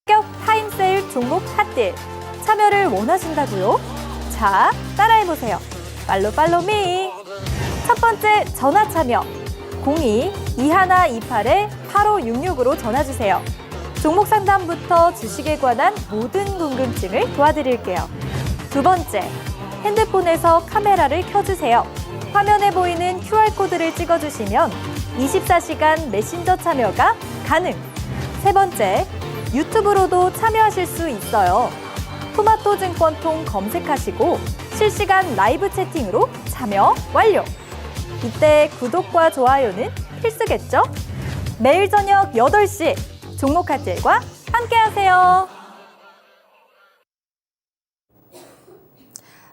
합격 타임세일 종목 핫딜 참여를 원하신다고요? 자, 따라해보세요. 팔로미. 첫 번째 전화 참여 02-2128-8566으로 전화주세요. 종목 상담부터 주식에 관한 모든 궁금증을 도와드릴게요. 두 번째, 핸드폰에서 카메라를 켜주세요. 화면에 보이는 QR코드를 찍어주시면 24시간 메신저 참여가 가능. 세 번째, 유튜브로도 참여하실 수 있어요. 토마토 증권통 검색하시고 실시간 라이브 채팅으로 참여 완료. 이때 구독과 좋아요는 필수겠죠? 매일 저녁 8시 종목 핫딜과 함께하세요.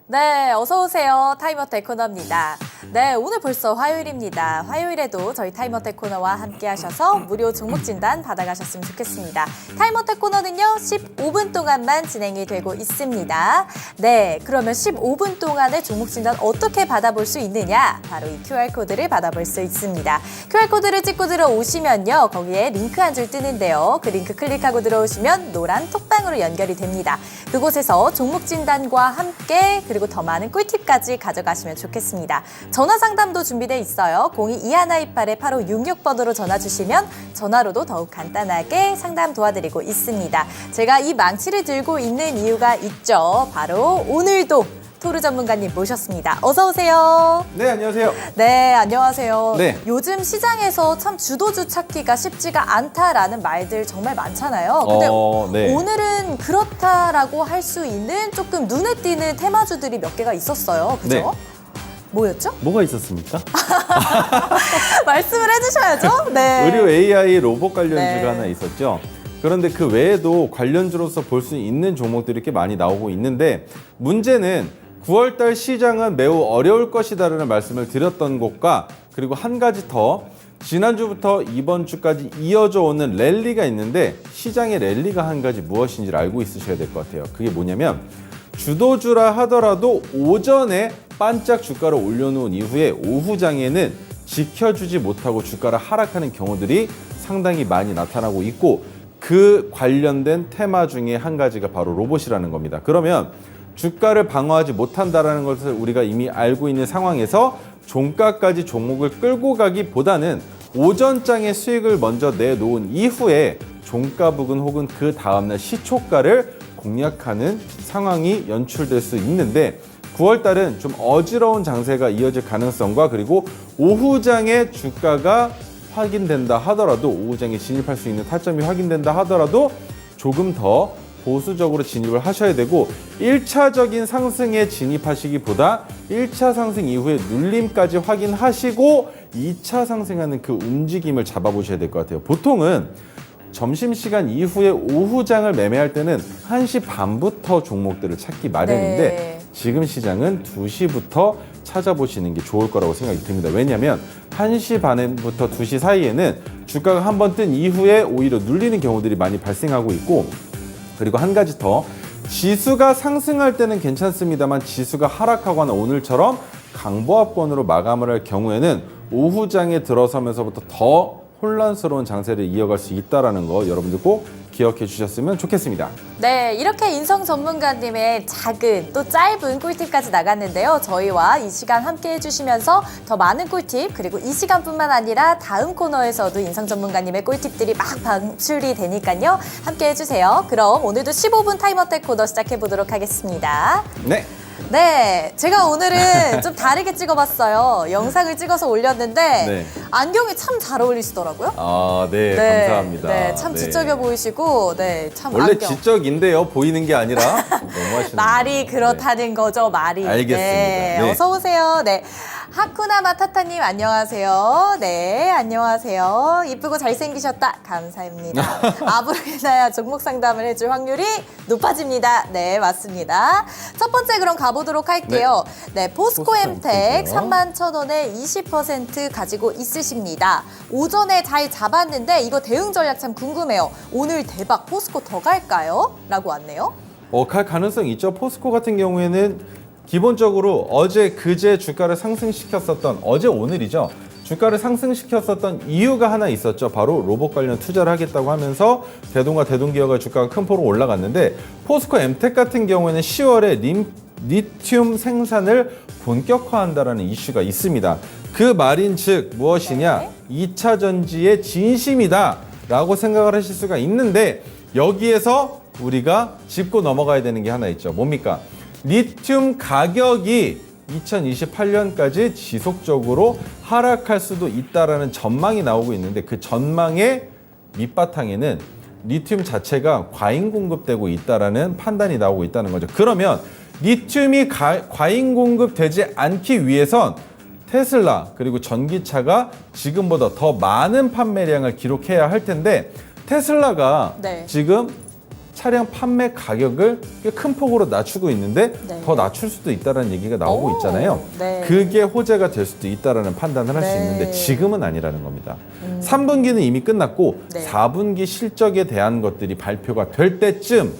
네, 어서 오세요. 타임어택 코너입니다. 네, 오늘 벌써 화요일입니다. 화요일에도 저희 타임어택 코너와 함께 하셔서 무료 종목 진단 받아가셨으면 좋겠습니다. 타임어택 코너는요, 15분 동안만 진행이 되고 있습니다. 네, 그러면 15분 동안의 종목 진단 어떻게 받아볼 수 있느냐? 바로 이 QR코드를 받아볼 수 있습니다. QR코드를 찍고 들어오시면요, 거기에 링크 한 줄 뜨는데요. 그 링크 클릭하고 들어오시면 노란 톡방으로 연결이 됩니다. 그곳에서 종목 진단과 함께 그리고 더 많은 꿀팁까지 가져가시면 좋겠습니다. 전화 상담도 준비되어 있어요. 02-2128-8566번으로 전화 주시면 전화로도 더욱 간단하게 상담 도와드리고 있습니다. 제가 이 망치를 들고 있는 이유가 있죠. 바로 오늘도 토르 전문가님 모셨습니다. 어서 오세요. 네, 안녕하세요. 네, 안녕하세요. 네. 요즘 시장에서 참 주도주 찾기가 쉽지가 않다라는 말들 정말 많잖아요. 근데 네. 오늘은 그렇다라고 할 수 있는 조금 눈에 띄는 테마주들이 몇 개가 있었어요. 그죠? 네. 뭐였죠? 뭐가 있었습니까? 말씀을 해주셔야죠. 네. 의료 AI 로봇 관련주가 네. 하나 있었죠. 그런데 그 외에도 관련주로서 볼 수 있는 종목들이 꽤 많이 나오고 있는데 문제는 9월달 시장은 매우 어려울 것이다라는 말씀을 드렸던 것과 그리고 한 가지 더 지난주부터 이번 주까지 이어져 오는 랠리가 있는데 시장의 랠리가 한 가지 무엇인지를 알고 있으셔야 될 것 같아요. 그게 뭐냐면 주도주라 하더라도 오전에 반짝 주가를 올려놓은 이후에 오후장에는 지켜주지 못하고 주가를 하락하는 경우들이 상당히 많이 나타나고 있고 그 관련된 테마 중에 한 가지가 바로 로봇이라는 겁니다. 그러면 주가를 방어하지 못한다는 것을 우리가 이미 알고 있는 상황에서 종가까지 종목을 끌고 가기보다는 오전장의 수익을 먼저 내놓은 이후에 종가 부근 혹은 그 다음날 시초가를 공략하는 상황이 연출될 수 있는데 9월달은 좀 어지러운 장세가 이어질 가능성과 그리고 오후장에 주가가 확인된다 하더라도 오후장에 진입할 수 있는 타점이 확인된다 하더라도 조금 더 보수적으로 진입을 하셔야 되고 1차적인 상승에 진입하시기보다 1차 상승 이후에 눌림까지 확인하시고 2차 상승하는 그 움직임을 잡아보셔야 될 것 같아요. 보통은 점심시간 이후에 오후장을 매매할 때는 1시 반부터 종목들을 찾기 마련인데 네. 지금 시장은 2시부터 찾아보시는 게 좋을 거라고 생각이 듭니다. 왜냐하면 1시 반부터 2시 사이에는 주가가 한번 뜬 이후에 오히려 눌리는 경우들이 많이 발생하고 있고 그리고 한 가지 더 지수가 상승할 때는 괜찮습니다만 지수가 하락하거나 오늘처럼 강보합권으로 마감을 할 경우에는 오후장에 들어서면서부터 더 혼란스러운 장세를 이어갈 수 있다는 거 여러분들 꼭 기억해 주셨으면 좋겠습니다. 네, 이렇게 인성 전문가님의 작은 또 짧은 꿀팁까지 나갔는데요. 저희와 이 시간 함께 해주시면서 더 많은 꿀팁 그리고 이 시간뿐만 아니라 다음 코너에서도 인성 전문가님의 꿀팁들이 막 방출이 되니까요. 함께 해주세요. 그럼 오늘도 15분 타임어택 코너 시작해 보도록 하겠습니다. 네. 네, 제가 오늘은 좀 다르게 찍어봤어요. 영상을 찍어서 올렸는데 네. 안경이 참 잘 어울리시더라고요. 아, 네, 네, 감사합니다. 네, 참 지적여 보이시고, 네, 참 원래 안경. 지적인데요, 보이는 게 아니라 너무 하시는 말이 그렇다는 거죠, 말이. 알겠습니다. 네, 네. 어서 오세요. 네. 하쿠나 마타타님 안녕하세요. 네, 안녕하세요. 이쁘고 잘생기셨다. 감사합니다. 앞으로 인하여 종목 상담을 해줄 확률이 높아집니다. 네, 맞습니다. 첫 번째 그럼 가보도록 할게요. 네, 포스코엠텍 31,000원에 20% 가지고 있으십니다. 오전에 잘 잡았는데 이거 대응 전략 참 궁금해요. 오늘 대박 포스코 더 갈까요? 라고 왔네요. 갈 가능성 있죠. 포스코 같은 경우에는 기본적으로 어제 그제 주가를 상승시켰었던 어제 오늘이죠. 주가를 상승시켰었던 이유가 하나 있었죠. 바로 로봇 관련 투자를 하겠다고 하면서 대동과 대동기업의 주가가 큰 폭으로 올라갔는데 포스코 엠텍 같은 경우에는 10월에 리튬 생산을 본격화한다라는 이슈가 있습니다. 그 말인즉 무엇이냐? 2차 전지의 진심이다라고 생각을 하실 수가 있는데 여기에서 우리가 짚고 넘어가야 되는 게 하나 있죠. 뭡니까? 리튬 가격이 2028년까지 지속적으로 하락할 수도 있다라는 전망이 나오고 있는데 그 전망의 밑바탕에는 리튬 자체가 과잉 공급되고 있다라는 판단이 나오고 있다는 거죠. 그러면 리튬이 과잉 공급되지 않기 위해선 테슬라 그리고 전기차가 지금보다 더 많은 판매량을 기록해야 할 텐데 테슬라가 네. 지금 차량 판매 가격을 꽤 큰 폭으로 낮추고 있는데 네. 더 낮출 수도 있다는 얘기가 나오고 있잖아요. 네. 그게 호재가 될 수도 있다는 판단을 할 수 네. 있는데 지금은 아니라는 겁니다. 3분기는 이미 끝났고 네. 4분기 실적에 대한 것들이 발표가 될 때쯤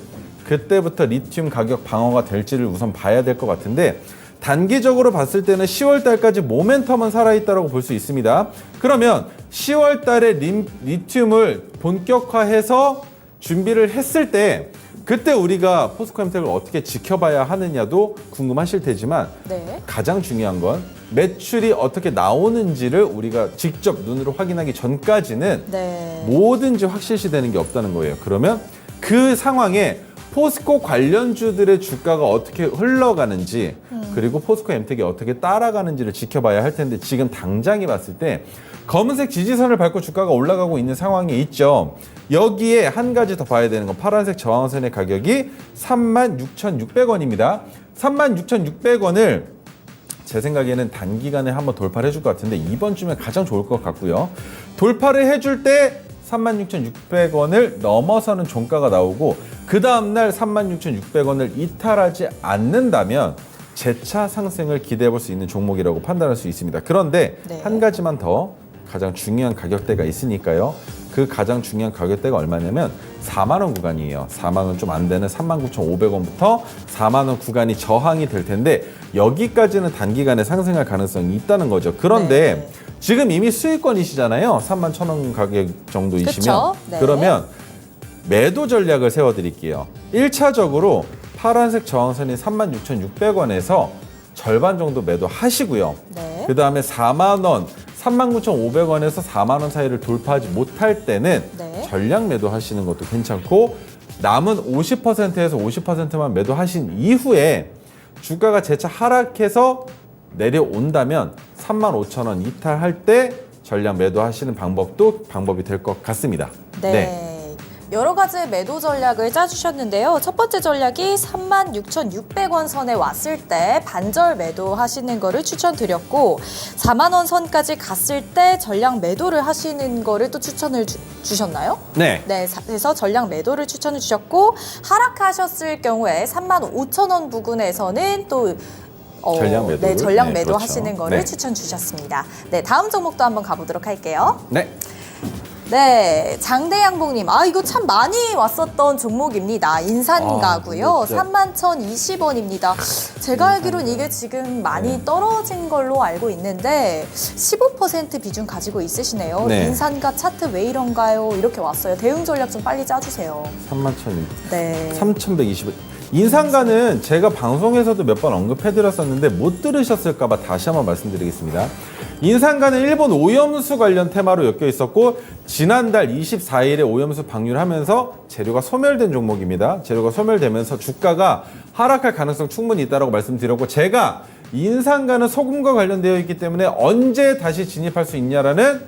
그때부터 리튬 가격 방어가 될지를 우선 봐야 될 것 같은데 단기적으로 봤을 때는 10월 달까지 모멘텀은 살아있다고 볼 수 있습니다. 그러면 10월 달에 리튬을 본격화해서 준비를 했을 때 그때 우리가 포스코엠텍을 어떻게 지켜봐야 하느냐도 궁금하실 테지만 네. 가장 중요한 건 매출이 어떻게 나오는지를 우리가 직접 눈으로 확인하기 전까지는 네. 뭐든지 확실시 되는 게 없다는 거예요. 그러면 그 상황에 포스코 관련주들의 주가가 어떻게 흘러가는지 그리고 포스코 엠텍이 어떻게 따라가는지를 지켜봐야 할 텐데 지금 당장에 봤을 때 검은색 지지선을 밟고 주가가 올라가고 있는 상황이 있죠. 여기에 한 가지 더 봐야 되는 건 파란색 저항선의 가격이 36,600원입니다. 36,600원을 제 생각에는 단기간에 한번 돌파를 해줄 것 같은데 이번 주면 가장 좋을 것 같고요. 돌파를 해줄 때 36,600원을 넘어서는 종가가 나오고 그 다음날 36,600원을 이탈하지 않는다면 재차 상승을 기대해 볼 수 있는 종목이라고 판단할 수 있습니다. 그런데 네. 한 가지만 더 가장 중요한 가격대가 있으니까요. 그 가장 중요한 가격대가 얼마냐면 4만 원 구간이에요. 4만 원 좀 안 되는 39,500원부터 4만 원 구간이 저항이 될 텐데 여기까지는 단기간에 상승할 가능성이 있다는 거죠. 그런데 네. 지금 이미 수익권이시잖아요. 31,000원 가격 정도이시면. 그쵸? 네. 그러면 매도 전략을 세워드릴게요. 1차적으로 파란색 저항선인 36,600원에서 절반 정도 매도하시고요. 네. 그 다음에 4만 원, 39,500원에서 4만 원 사이를 돌파하지 못할 때는 네. 전량 매도하시는 것도 괜찮고 남은 50%에서 50%만 매도하신 이후에 주가가 재차 하락해서 내려온다면 35,000원 이탈할 때 전량 매도하시는 방법도 방법이 될 것 같습니다. 네. 여러 가지 매도 전략을 짜주셨는데요. 첫 번째 전략이 36,600원 선에 왔을 때 반절 매도하시는 거를 추천드렸고 4만 원 선까지 갔을 때 전량 매도를 하시는 거를 또 추천을 주셨나요? 네. 네, 그래서 전량 매도를 추천해 주셨고 하락하셨을 경우에 35,000원 부근에서는 또 전량 매도를? 네, 전량 네, 매도하시는 그렇죠. 거를 네. 추천 주셨습니다. 네, 다음 종목도 한번 가보도록 할게요. 네. 네, 장대양봉님. 이거 참 많이 왔었던 종목입니다. 인산가고요. 진짜. 31,020원입니다. 제가 알기로는 이게 지금 많이 떨어진 걸로 알고 있는데 15% 비중 가지고 있으시네요. 네. 인산가 차트 왜 이런가요? 이렇게 왔어요. 대응 전략 좀 빨리 짜주세요. 31,000원. 네. 3,120원. 인상가는 제가 방송에서도 몇 번 언급해드렸었는데 못 들으셨을까봐 다시 한번 말씀드리겠습니다. 인상가는 일본 오염수 관련 테마로 엮여 있었고 지난달 24일에 오염수 방류하면서 재료가 소멸된 종목입니다. 재료가 소멸되면서 주가가 하락할 가능성 충분히 있다고 말씀드렸고 제가 인상가는 소금과 관련되어 있기 때문에 언제 다시 진입할 수 있냐라는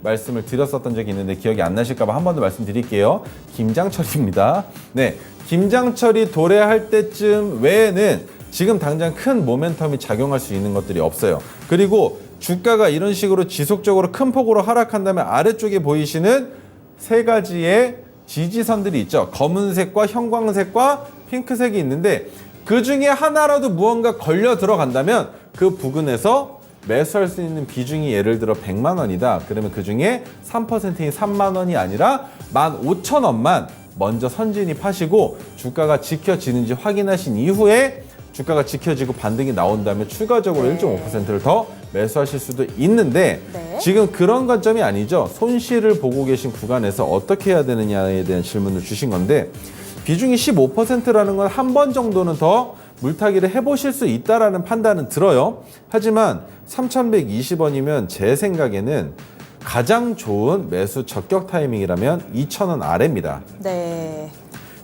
말씀을 드렸었던 적이 있는데 기억이 안 나실까봐 한 번 더 말씀드릴게요. 김장철입니다. 네, 김장철이 도래할 때쯤 외에는 지금 당장 큰 모멘텀이 작용할 수 있는 것들이 없어요. 그리고 주가가 이런 식으로 지속적으로 큰 폭으로 하락한다면 아래쪽에 보이시는 세 가지의 지지선들이 있죠. 검은색과 형광색과 핑크색이 있는데 그 중에 하나라도 무언가 걸려 들어간다면 그 부근에서 매수할 수 있는 비중이 예를 들어 100만 원이다. 그러면 그 중에 3%인 3만 원이 아니라 15,000원만 먼저 선진입하시고 주가가 지켜지는지 확인하신 이후에 주가가 지켜지고 반등이 나온다면 추가적으로 네. 1.5%를 더 매수하실 수도 있는데 네. 지금 그런 관점이 아니죠. 손실을 보고 계신 구간에서 어떻게 해야 되느냐에 대한 질문을 주신 건데 비중이 15%라는 건 한 번 정도는 더 물타기를 해보실 수 있다라는 판단은 들어요. 하지만 3,120원이면 제 생각에는 가장 좋은 매수 적격 타이밍이라면 2,000원 아래입니다. 네.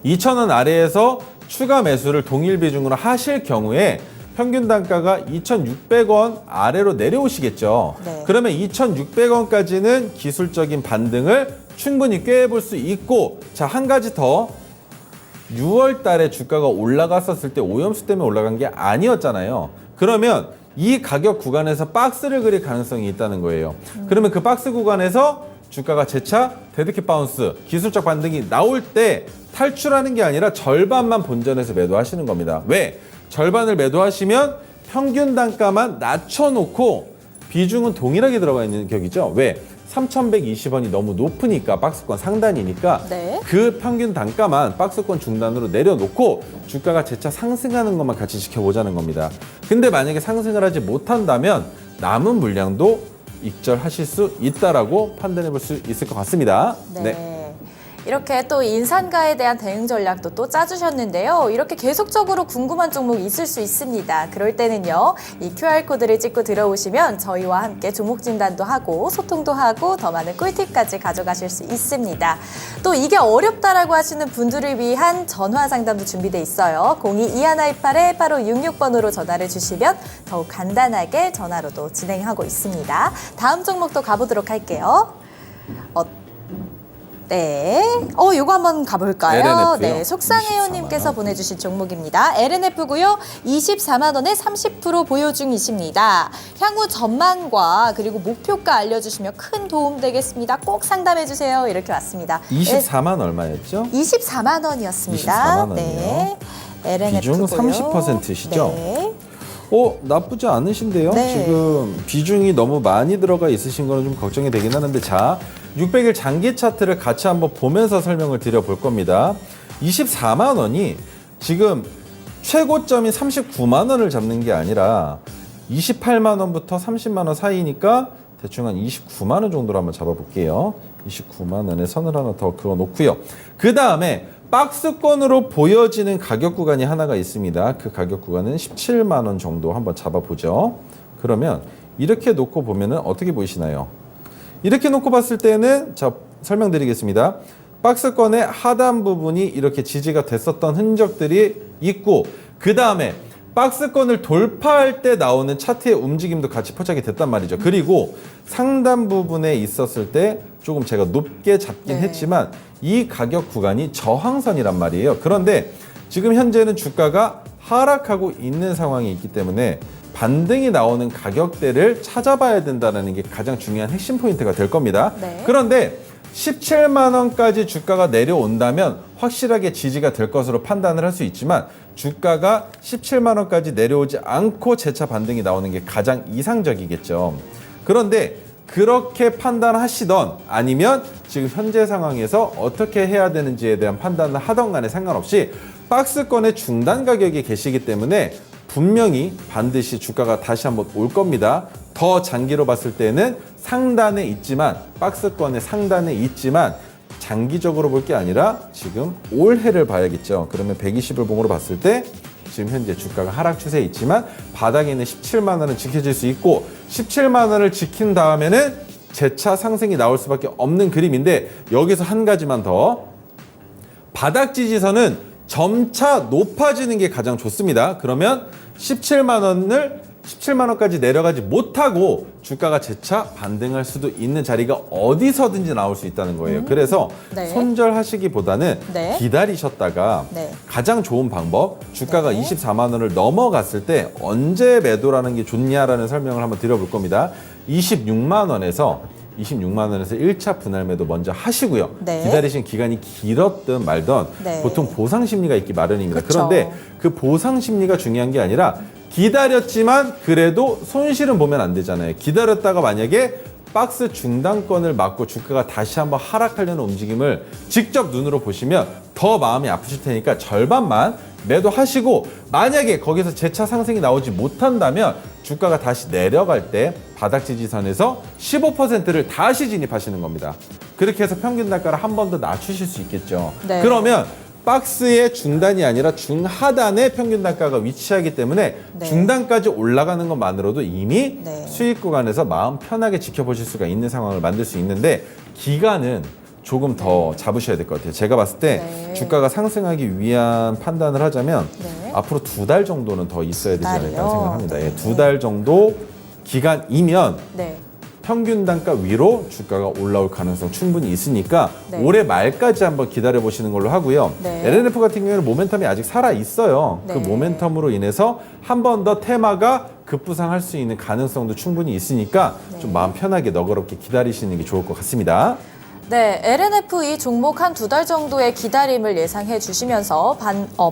2,000원 아래에서 추가 매수를 동일 비중으로 하실 경우에 평균 단가가 2,600원 아래로 내려오시겠죠. 네. 그러면 2,600원까지는 기술적인 반등을 충분히 꾀해볼 수 있고, 자, 한 가지 더. 6월 달에 주가가 올라갔었을 때 오염수 때문에 올라간 게 아니었잖아요. 그러면 이 가격 구간에서 박스를 그릴 가능성이 있다는 거예요. 그러면 그 박스 구간에서 주가가 재차 데드캣 바운스, 기술적 반등이 나올 때 탈출하는 게 아니라 절반만 본전에서 매도하시는 겁니다. 왜? 절반을 매도하시면 평균 단가만 낮춰놓고 비중은 동일하게 들어가 있는 격이죠. 왜? 3,120원이 너무 높으니까 박스권 상단이니까 네. 그 평균 단가만 박스권 중단으로 내려놓고 주가가 재차 상승하는 것만 같이 지켜보자는 겁니다. 근데 만약에 상승을 하지 못한다면 남은 물량도 익절하실 수 있다라고 판단해 볼 수 있을 것 같습니다. 네. 이렇게 또 인산가에 대한 대응 전략도 또 짜주셨는데요. 이렇게 계속적으로 궁금한 종목 있을 수 있습니다. 그럴 때는요, 이 QR코드를 찍고 들어오시면 저희와 함께 종목 진단도 하고 소통도 하고 더 많은 꿀팁까지 가져가실 수 있습니다. 또 이게 어렵다라고 하시는 분들을 위한 전화 상담도 준비돼 있어요. 02-2128-8566번으로 전화를 주시면 더욱 간단하게 전화로도 진행하고 있습니다. 다음 종목도 가보도록 할게요. 네. 요거 한번 가볼까요? LNF 요? 네. 속상해요님께서 보내주신 종목입니다. LNF고요. 24만 원에 30% 보유 중이십니다. 향후 전망과 그리고 목표가 알려주시면 큰 도움 되겠습니다. 꼭 상담해주세요. 이렇게 왔습니다. 24만 얼마였죠? 24만 원이었습니다. 24만 원이요. 네. 비중은 LNF고요. 30%시죠? 네. 나쁘지 않으신데요? 네. 지금 비중이 너무 많이 들어가 있으신 거는 좀 걱정이 되긴 하는데, 자, 600일 장기 차트를 같이 한번 보면서 설명을 드려볼 겁니다. 24만 원이 지금 최고점이 39만 원을 잡는 게 아니라 28만 원부터 30만 원 사이니까 대충 한 29만 원 정도로 한번 잡아볼게요. 29만 원에 선을 하나 더 그어 놓고요. 그 다음에 박스권으로 보여지는 가격 구간이 하나가 있습니다. 그 가격 구간은 17만 원 정도 한번 잡아보죠. 그러면 이렇게 놓고 보면은 어떻게 보이시나요? 이렇게 놓고 봤을 때는, 자, 설명드리겠습니다. 박스권의 하단 부분이 이렇게 지지가 됐었던 흔적들이 있고, 그 다음에 박스권을 돌파할 때 나오는 차트의 움직임도 같이 포착이 됐단 말이죠. 그리고 상단 부분에 있었을 때 조금 제가 높게 잡긴 했지만 이 가격 구간이 저항선이란 말이에요. 그런데 지금 현재는 주가가 하락하고 있는 상황이 있기 때문에 반등이 나오는 가격대를 찾아봐야 된다는 게 가장 중요한 핵심 포인트가 될 겁니다. 네. 그런데 17만 원까지 주가가 내려온다면 확실하게 지지가 될 것으로 판단을 할 수 있지만 주가가 17만 원까지 내려오지 않고 재차 반등이 나오는 게 가장 이상적이겠죠. 그런데 그렇게 판단하시던 아니면 지금 현재 상황에서 어떻게 해야 되는지에 대한 판단을 하던 간에 상관없이 박스권의 중단 가격에 계시기 때문에 분명히 반드시 주가가 다시 한번 올 겁니다. 더 장기로 봤을 때는 상단에 있지만, 박스권의 상단에 있지만 장기적으로 볼 게 아니라 지금 올해를 봐야겠죠. 그러면 120을 봉으로 봤을 때 지금 현재 주가가 하락 추세에 있지만 바닥에 있는 17만 원은 지켜질 수 있고, 17만 원을 지킨 다음에는 재차 상승이 나올 수밖에 없는 그림인데, 여기서 한 가지만 더, 바닥 지지선은 점차 높아지는 게 가장 좋습니다. 그러면 17만 원까지 내려가지 못하고 주가가 재차 반등할 수도 있는 자리가 어디서든지 나올 수 있다는 거예요. 그래서 네. 손절하시기보다는 네. 기다리셨다가 네. 가장 좋은 방법, 주가가 네. 24만 원을 넘어갔을 때 언제 매도라는 게 좋냐라는 설명을 한번 드려볼 겁니다. 26만 원에서 1차 분할 매도 먼저 하시고요. 네. 기다리신 기간이 길었든 말든 네. 보통 보상 심리가 있기 마련입니다. 그쵸. 그런데 그 보상 심리가 중요한 게 아니라 기다렸지만 그래도 손실은 보면 안 되잖아요. 기다렸다가 만약에 박스 중단권을 맞고 주가가 다시 한번 하락하려는 움직임을 직접 눈으로 보시면 더 마음이 아프실 테니까 절반만 매도하시고 만약에 거기서 재차 상승이 나오지 못한다면 주가가 다시 내려갈 때 바닥 지지선에서 15%를 다시 진입하시는 겁니다. 그렇게 해서 평균 단가를 한 번 더 낮추실 수 있겠죠. 네. 그러면 박스의 중단이 아니라 중하단에 평균 단가가 위치하기 때문에 네. 중단까지 올라가는 것만으로도 이미 네. 수익 구간에서 마음 편하게 지켜보실 수가 있는 상황을 만들 수 있는데 기간은 조금 더 잡으셔야 될 것 같아요. 제가 봤을 때 네. 주가가 상승하기 위한 판단을 하자면 네. 앞으로 2달 정도는 더 있어야 되지 않을까 달이요? 생각합니다. 네. 2달 정도 기간이면 네. 평균 단가 위로 주가가 올라올 가능성 충분히 있으니까 네. 올해 말까지 한번 기다려 보시는 걸로 하고요. 네. LNF 같은 경우에는 모멘텀이 아직 살아 있어요. 네. 그 모멘텀으로 인해서 한 번 더 테마가 급부상할 수 있는 가능성도 충분히 있으니까 네. 좀 마음 편하게 너그럽게 기다리시는 게 좋을 것 같습니다. 네, LNF 이 종목 한 2달 정도의 기다림을 예상해 주시면서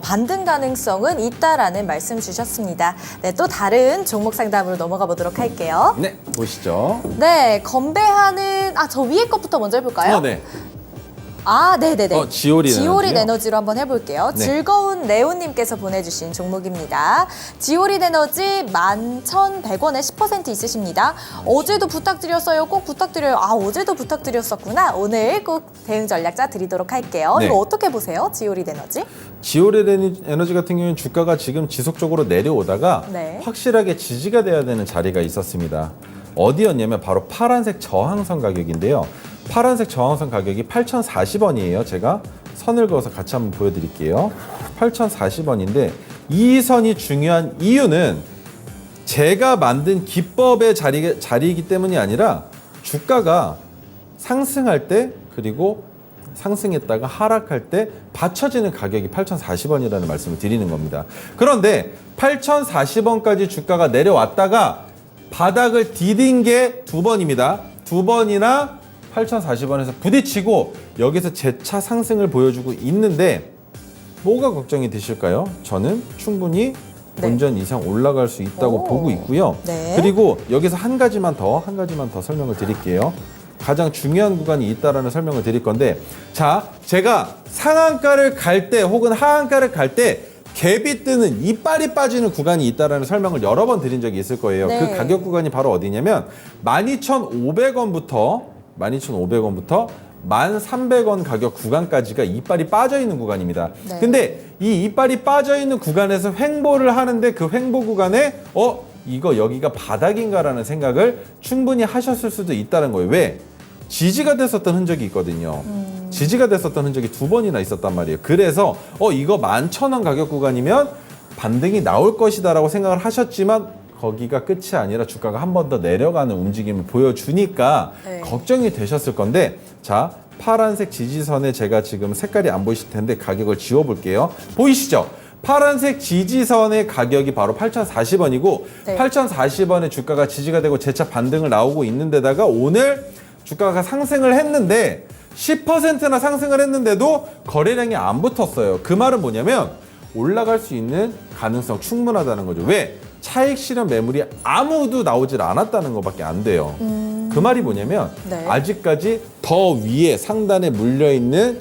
반등 가능성은 있다라는 말씀 주셨습니다. 네, 또 다른 종목 상담으로 넘어가 보도록 할게요. 네, 보시죠. 네, 건배하는 저 위에 것부터 먼저 해볼까요? 네. 네네네. 지오린 에너지요? 에너지로 한번 해볼게요. 네. 즐거운 네오님께서 보내주신 종목입니다. 지오린 에너지 11,100원에 10% 있으십니다. 어제도 부탁드렸어요. 꼭 부탁드려요. 어제도 부탁드렸었구나. 오늘 꼭 대응 전략자 드리도록 할게요. 네. 이거 어떻게 보세요? 지오린 에너지? 지오린 에너지 같은 경우는 주가가 지금 지속적으로 내려오다가 네. 확실하게 지지가 돼야 되는 자리가 있었습니다. 어디였냐면 바로 파란색 저항선 가격인데요. 파란색 저항선 가격이 8,040원이에요. 제가 선을 그어서 같이 한번 보여드릴게요. 8,040원인데 이 선이 중요한 이유는 제가 만든 기법의 자리이기 때문이 아니라 주가가 상승할 때 그리고 상승했다가 하락할 때 받쳐지는 가격이 8,040원이라는 말씀을 드리는 겁니다. 그런데 8,040원까지 주가가 내려왔다가 바닥을 디딘 게 2번입니다. 2번이나 8,040원에서 부딪히고 여기서 재차 상승을 보여주고 있는데 뭐가 걱정이 되실까요? 저는 충분히 네. 본전 이상 올라갈 수 있다고 오. 보고 있고요. 네. 그리고 여기서 한 가지만 더 설명을 드릴게요. 가장 중요한 구간이 있다라는 설명을 드릴 건데 자, 제가 상한가를 갈 때 혹은 하한가를 갈 때 갭이 뜨는 이빨이 빠지는 구간이 있다라는 설명을 여러 번 드린 적이 있을 거예요. 네. 그 가격 구간이 바로 어디냐면 12,500원부터 1,300원 가격 구간까지가 이빨이 빠져 있는 구간입니다. 네. 근데 이 이빨이 빠져 있는 구간에서 횡보를 하는데 그 횡보 구간에 이거 여기가 바닥인가라는 생각을 충분히 하셨을 수도 있다는 거예요. 왜? 지지가 됐었던 흔적이 있거든요. 지지가 됐었던 흔적이 2번이나 있었단 말이에요. 그래서 이거 11,000원 가격 구간이면 반등이 나올 것이다라고 생각을 하셨지만 거기가 끝이 아니라 주가가 한 번 더 내려가는 움직임을 보여주니까 네. 걱정이 되셨을 건데 자, 파란색 지지선에 제가 지금 색깔이 안 보이실 텐데 가격을 지워볼게요. 보이시죠? 파란색 지지선의 가격이 바로 8,040원이고 네. 8,040원에 주가가 지지가 되고 재차 반등을 나오고 있는 데다가 오늘 주가가 상승을 했는데 10%나 상승을 했는데도 거래량이 안 붙었어요. 그 말은 뭐냐면 올라갈 수 있는 가능성 충분하다는 거죠. 왜? 차익 실현 매물이 아무도 나오질 않았다는 것밖에 안 돼요. 그 말이 뭐냐면 네. 아직까지 더 위에 상단에 물려있는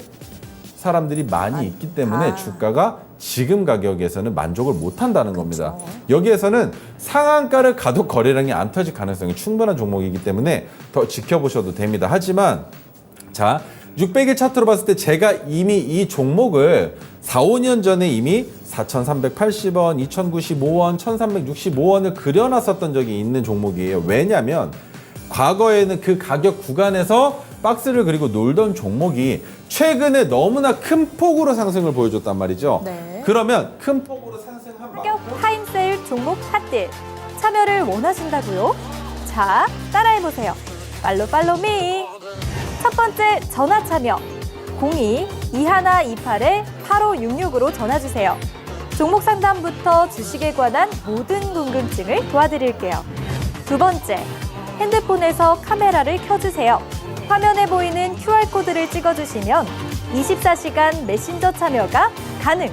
사람들이 많이 있기 때문에 주가가 지금 가격에서는 만족을 못 한다는 겁니다. 여기에서는 상한가를 가도 거래량이 안 터질 가능성이 충분한 종목이기 때문에 더 지켜보셔도 됩니다. 하지만 자, 600일 차트로 봤을 때 제가 이미 이 종목을 4, 5년 전에 이미 4,380원, 2,095원, 1,365원을 그려놨었던 적이 있는 종목이에요. 왜냐하면 과거에는 그 가격 구간에서 박스를 그리고 놀던 종목이 최근에 너무나 큰 폭으로 상승을 보여줬단 말이죠. 네. 그러면 큰 폭으로 상승한 가격 타임세일 종목 핫딜 참여를 원하신다고요? 자, 따라해보세요. 팔로미. 첫 번째 전화 참여 02-2128-8566으로 전화주세요. 종목 상담부터 주식에 관한 모든 궁금증을 도와드릴게요. 두 번째, 핸드폰에서 카메라를 켜주세요. 화면에 보이는 QR코드를 찍어주시면 24시간 메신저 참여가 가능.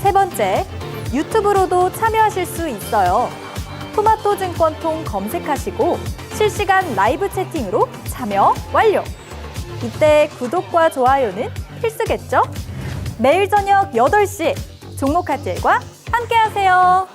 세 번째, 유튜브로도 참여하실 수 있어요. 토마토증권통 검색하시고 실시간 라이브 채팅으로 참여 완료. 이때 구독과 좋아요는 필수겠죠? 매일 저녁 8시 종목 핫딜과 함께하세요.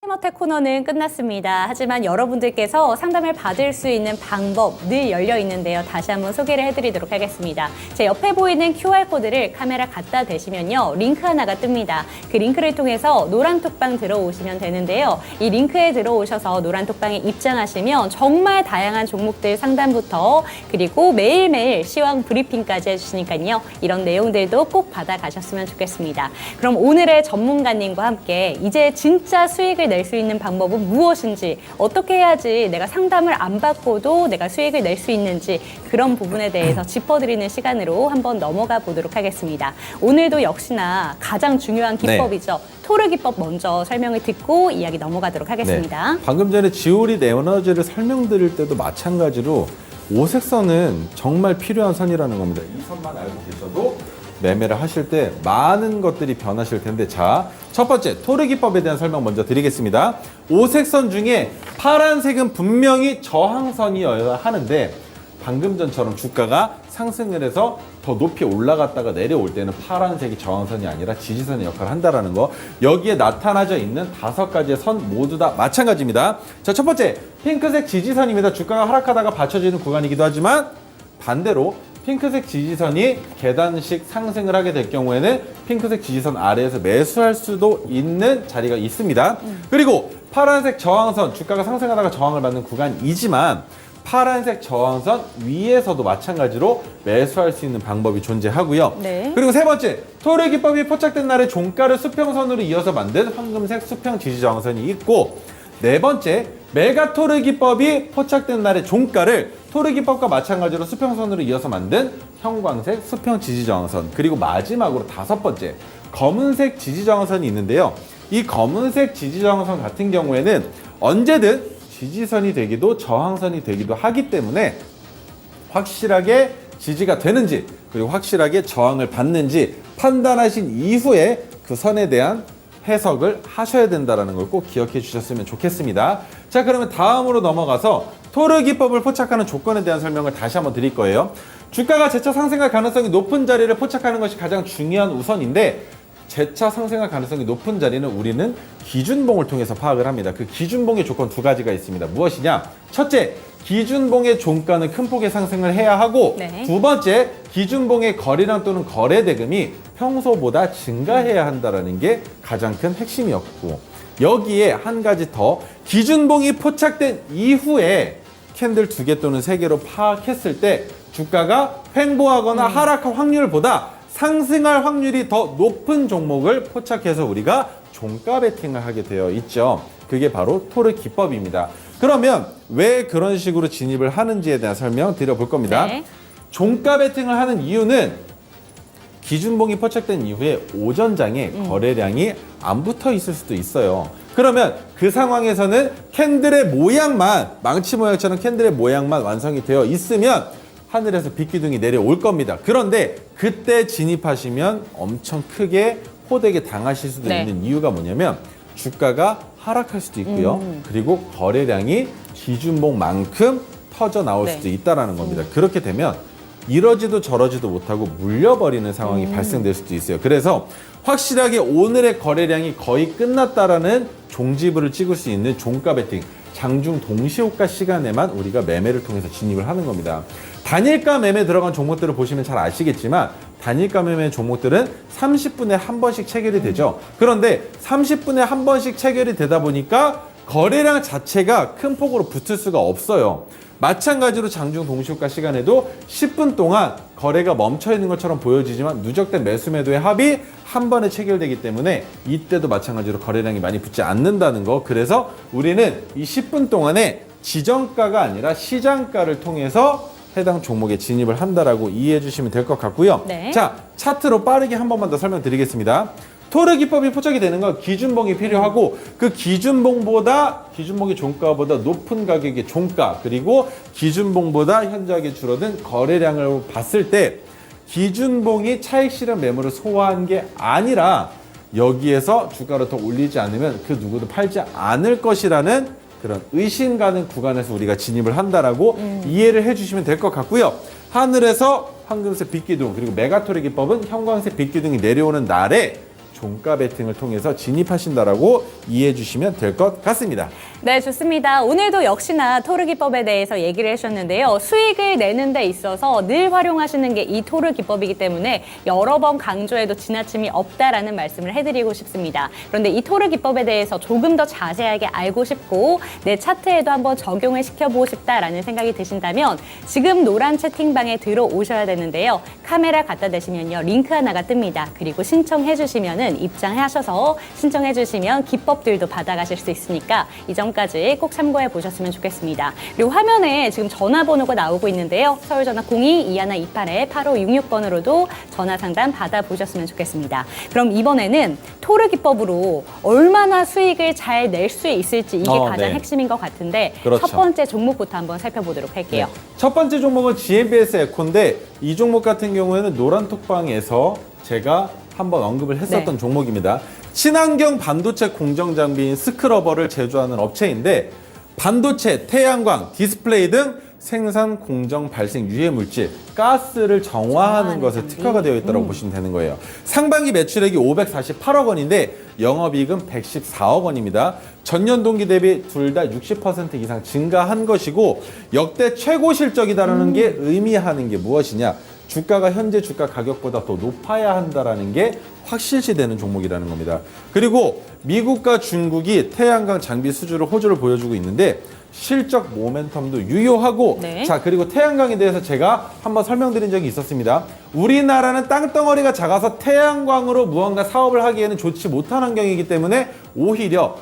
타이머텍 코너는 끝났습니다. 하지만 여러분들께서 상담을 받을 수 있는 방법 늘 열려 있는데요. 다시 한번 소개를 해드리도록 하겠습니다. 제 옆에 보이는 QR코드를 카메라 갖다 대시면요. 링크 하나가 뜹니다. 그 링크를 통해서 노란톡방 들어오시면 되는데요. 이 링크에 들어오셔서 노란톡방에 입장하시면 정말 다양한 종목들 상담부터 그리고 매일매일 시황 브리핑까지 해주시니까요. 이런 내용들도 꼭 받아가셨으면 좋겠습니다. 그럼 오늘의 전문가님과 함께 이제 진짜 수익을 낼 수 있는 방법은 무엇인지, 어떻게 해야지 내가 상담을 안 받고도 내가 수익을 낼 수 있는지 그런 부분에 대해서 짚어드리는 시간으로 한번 넘어가 보도록 하겠습니다. 오늘도 역시나 가장 중요한 기법이죠. 토르 기법 먼저 설명을 듣고 이야기 넘어가도록 하겠습니다. 네. 방금 전에 지오릿 에너지를 설명드릴 때도 마찬가지로 오색선은 정말 필요한 선이라는 겁니다. 이 선만 알고 계셔도 매매를 하실 때 많은 것들이 변하실 텐데, 자, 첫 번째 토르 기법에 대한 설명 먼저 드리겠습니다. 오색선 중에 파란색은 분명히 저항선이어야 하는데, 방금 전처럼 주가가 상승을 해서 더 높이 올라갔다가 내려올 때는 파란색이 저항선이 아니라 지지선의 역할을 한다는 거, 여기에 나타나져 있는 5가지의 선 모두 다 마찬가지입니다. 자, 첫 번째 핑크색 지지선입니다. 주가가 하락하다가 받쳐지는 구간이기도 하지만, 반대로 핑크색 지지선이 계단식 상승을 하게 될 경우에는 핑크색 지지선 아래에서 매수할 수도 있는 자리가 있습니다. 그리고 파란색 저항선, 주가가 상승하다가 저항을 받는 구간이지만 파란색 저항선 위에서도 마찬가지로 매수할 수 있는 방법이 존재하고요. 네. 그리고 세 번째, 토르 기법이 포착된 날에 종가를 수평선으로 이어서 만든 황금색 수평 지지 저항선이 있고, 네 번째, 메가토르 기법이 포착된 날의 종가를 토르 기법과 마찬가지로 수평선으로 이어서 만든 형광색 수평 지지저항선, 그리고 마지막으로 5번째, 검은색 지지저항선이 있는데요. 이 검은색 지지저항선 같은 경우에는 언제든 지지선이 되기도 저항선이 되기도 하기 때문에 확실하게 지지가 되는지 그리고 확실하게 저항을 받는지 판단하신 이후에 그 선에 대한 해석을 하셔야 된다는 걸 꼭 기억해 주셨으면 좋겠습니다. 자, 그러면 다음으로 넘어가서 토르 기법을 포착하는 조건에 대한 설명을 다시 한번 드릴 거예요. 주가가 재차 상승할 가능성이 높은 자리를 포착하는 것이 가장 중요한 우선인데, 재차 상승할 가능성이 높은 자리는 우리는 기준봉을 통해서 파악을 합니다. 그 기준봉의 조건 2가지가 있습니다. 무엇이냐? 첫째, 기준봉의 종가는 큰 폭의 상승을 해야 하고, 네. 두 번째, 기준봉의 거래량 또는 거래 대금이 평소보다 증가해야 한다는 게 가장 큰 핵심이었고, 여기에 한 가지 더, 기준봉이 포착된 이후에 캔들 2개 또는 3개로 파악했을 때 주가가 횡보하거나 하락할 확률보다 상승할 확률이 더 높은 종목을 포착해서 우리가 종가 베팅을 하게 되어 있죠. 그게 바로 토르 기법입니다. 그러면 왜 그런 식으로 진입을 하는지에 대한 설명 드려볼 겁니다. 네. 종가 베팅을 하는 이유는 기준봉이 포착된 이후에 오전장에 거래량이 안 붙어 있을 수도 있어요. 그러면 그 상황에서는 캔들의 모양만, 망치 모양처럼 캔들의 모양만 완성이 되어 있으면 하늘에서 빗기둥이 내려올 겁니다. 그런데 그때 진입하시면 엄청 크게 호되게 당하실 수도 네. 있는 이유가 뭐냐면, 주가가 하락할 수도 있고요. 그리고 거래량이 기준봉만큼 터져 나올 네. 수도 있다는 겁니다. 그렇게 되면 이러지도 저러지도 못하고 물려버리는 상황이 발생될 수도 있어요. 그래서 확실하게 오늘의 거래량이 거의 끝났다라는 종지부를 찍을 수 있는 종가 베팅, 장중 동시호가 시간에만 우리가 매매를 통해서 진입을 하는 겁니다. 단일가 매매 들어간 종목들을 보시면 잘 아시겠지만, 단일가 매매 종목들은 30분에 한 번씩 체결이 되죠. 그런데 30분에 한 번씩 체결이 되다 보니까 거래량 자체가 큰 폭으로 붙을 수가 없어요. 마찬가지로 장중 동시호가 시간에도 10분 동안 거래가 멈춰 있는 것처럼 보여지지만 누적된 매수 매도의 합이 한 번에 체결되기 때문에 이때도 마찬가지로 거래량이 많이 붙지 않는다는 거. 그래서 우리는 이 10분 동안에 지정가가 아니라 시장가를 통해서 해당 종목에 진입을 한다라고 이해해 주시면 될 것 같고요. 네. 자, 차트로 빠르게 한 번만 더 설명드리겠습니다. 토르 기법이 포착이 되는 건 기준봉이 필요하고, 그 기준봉의 종가보다 높은 가격의 종가, 그리고 기준봉보다 현저하게 줄어든 거래량을 봤을 때 기준봉이 차익 실현 매물을 소화한 게 아니라 여기에서 주가를 더 올리지 않으면 그 누구도 팔지 않을 것이라는 그런 의심 가는 구간에서 우리가 진입을 한다라고 이해를 해주시면 될 것 같고요. 하늘에서 황금색 빛기둥 그리고 메가토르 기법은 형광색 빛기둥이 내려오는 날에 종가 베팅을 통해서 진입하신다라고 이해해 주시면 될 것 같습니다. 네, 좋습니다. 오늘도 역시나 토르 기법에 대해서 얘기를 해주셨는데요. 수익을 내는 데 있어서 늘 활용하시는 게 이 토르 기법이기 때문에 여러 번 강조해도 지나침이 없다라는 말씀을 해드리고 싶습니다. 그런데 이 토르 기법에 대해서 조금 더 자세하게 알고 싶고 내 차트에도 한번 적용을 시켜보고 싶다라는 생각이 드신다면 지금 노란 채팅방에 들어오셔야 되는데요. 카메라 갖다 대시면요. 링크 하나가 뜹니다. 그리고 신청해 주시면은 입장하셔서 신청해 주시면 기법들도 받아가실 수 있으니까 이 점까지 꼭 참고해 보셨으면 좋겠습니다. 그리고 화면에 지금 전화번호가 나오고 있는데요. 서울전화 02-2128-8566번으로도 전화 상담 받아보셨으면 좋겠습니다. 그럼 이번에는 토르 기법으로 얼마나 수익을 잘 낼 수 있을지 이게 가장 네. 핵심인 것 같은데 그렇죠. 첫 번째 종목부터 한번 살펴보도록 할게요. 첫 번째 종목은 GMBS 에코인데 이 종목 같은 경우에는 노란톡방에서 제가 한번 언급을 했었던 네. 종목입니다. 친환경 반도체 공정 장비인 스크러버를 제조하는 업체인데 반도체, 태양광, 디스플레이 등 생산, 공정, 발생 유해 물질, 가스를 정화하는 것에 장비. 특화가 되어 있다고 보시면 되는 거예요. 상반기 매출액이 548억 원인데 영업이익은 114억 원입니다. 전년 동기 대비 둘 다 60% 이상 증가한 것이고 역대 최고 실적이다라는 게 의미하는 게 무엇이냐? 주가가 현재 주가 가격보다 더 높아야 한다라는 게 확실시되는 종목이라는 겁니다. 그리고 미국과 중국이 태양광 장비 수주를 호조를 보여주고 있는데 실적 모멘텀도 유효하고 네. 자 그리고 태양광에 대해서 제가 한번 설명드린 적이 있었습니다. 우리나라는 땅덩어리가 작아서 태양광으로 무언가 사업을 하기에는 좋지 못한 환경이기 때문에 오히려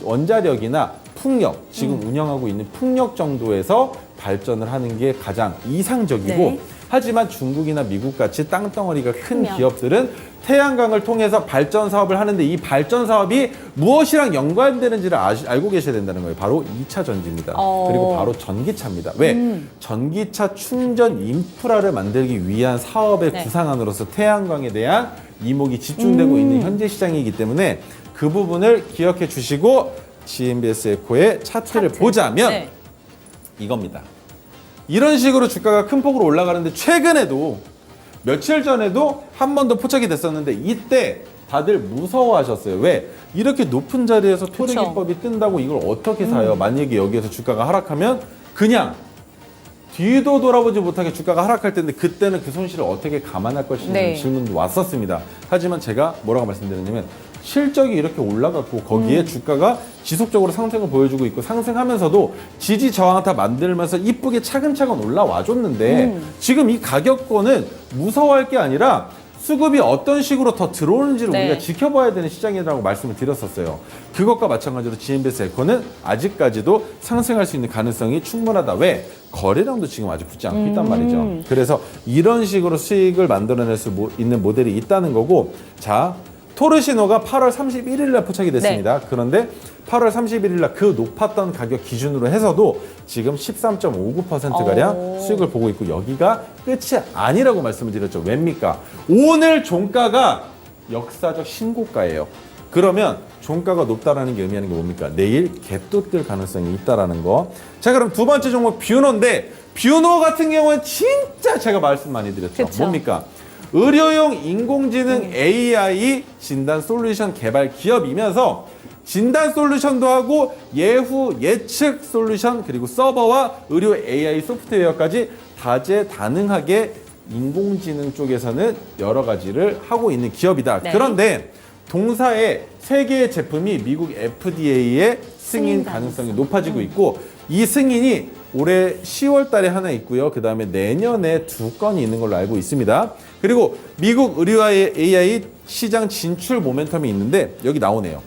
원자력이나 풍력, 지금 운영하고 있는 풍력 정도에서 발전을 하는 게 가장 이상적이고 네. 하지만 중국이나 미국같이 땅덩어리가 큰 크면. 기업들은 태양광을 통해서 발전 사업을 하는데 이 발전 사업이 무엇이랑 연관되는지를 알고 계셔야 된다는 거예요. 바로 2차 전지입니다. 그리고 바로 전기차입니다. 왜? 전기차 충전 인프라를 만들기 위한 사업의 네. 구상안으로서 태양광에 대한 이목이 집중되고 있는 현재 시장이기 때문에 그 부분을 기억해 주시고 GMBS 에코의 차트를 보자면 네. 이겁니다. 이런 식으로 주가가 큰 폭으로 올라가는데 최근에도 며칠 전에도 한 번 더 포착이 됐었는데 이때 다들 무서워하셨어요. 왜? 이렇게 높은 자리에서 토르 그쵸. 기법이 뜬다고 이걸 어떻게 사요? 만약에 여기에서 주가가 하락하면 그냥 뒤도 돌아보지 못하게 주가가 하락할 텐데 그때는 그 손실을 어떻게 감안할 것이냐는 네. 질문도 왔었습니다. 하지만 제가 뭐라고 말씀드렸냐면 실적이 이렇게 올라갔고 거기에 주가가 지속적으로 상승을 보여주고 있고 상승하면서도 지지 저항타 만들면서 이쁘게 차근차근 올라와 줬는데 지금 이 가격권은 무서워할 게 아니라 수급이 어떤 식으로 더 들어오는지를 네. 우리가 지켜봐야 되는 시장이라고 말씀을 드렸었어요. 그것과 마찬가지로 GMBS 에코는 아직까지도 상승할 수 있는 가능성이 충분하다. 왜? 거래량도 지금 아직 붙지 않고 있단 말이죠. 그래서 이런 식으로 수익을 만들어낼 수 있는 모델이 있다는 거고 자 토르시노가 8월 31일 날 포착이 됐습니다. 그런데 8월 31일 날 그 높았던 가격 기준으로 해서도 지금 13.59%가량 수익을 보고 있고 여기가 끝이 아니라고 말씀을 드렸죠. 왜입니까? 오늘 종가가 역사적 신고가예요. 그러면 종가가 높다라는 게 의미하는 게 뭡니까? 내일 갭도 뜰 가능성이 있다라는 거. 자, 그럼 두 번째 종목 뷰노인데 뷰노 같은 경우는 진짜 제가 말씀 많이 드렸죠. 그쵸. 뭡니까? 의료용 인공지능 AI 진단 솔루션 개발 기업이면서 진단 솔루션도 하고 예측 솔루션 그리고 서버와 의료 AI 소프트웨어까지 다재다능하게 인공지능 쪽에서는 여러 가지를 하고 있는 기업이다. 네. 그런데 동사의 세 개의 제품이 미국 FDA의 승인 가능성이 높아지고 있고 이 승인이 올해 10월 달에 하나 있고요. 그 다음에 내년에 2건이 있는 걸로 알고 있습니다. 그리고 미국 의료 AI 시장 진출 모멘텀이 있는데 여기 나오네요.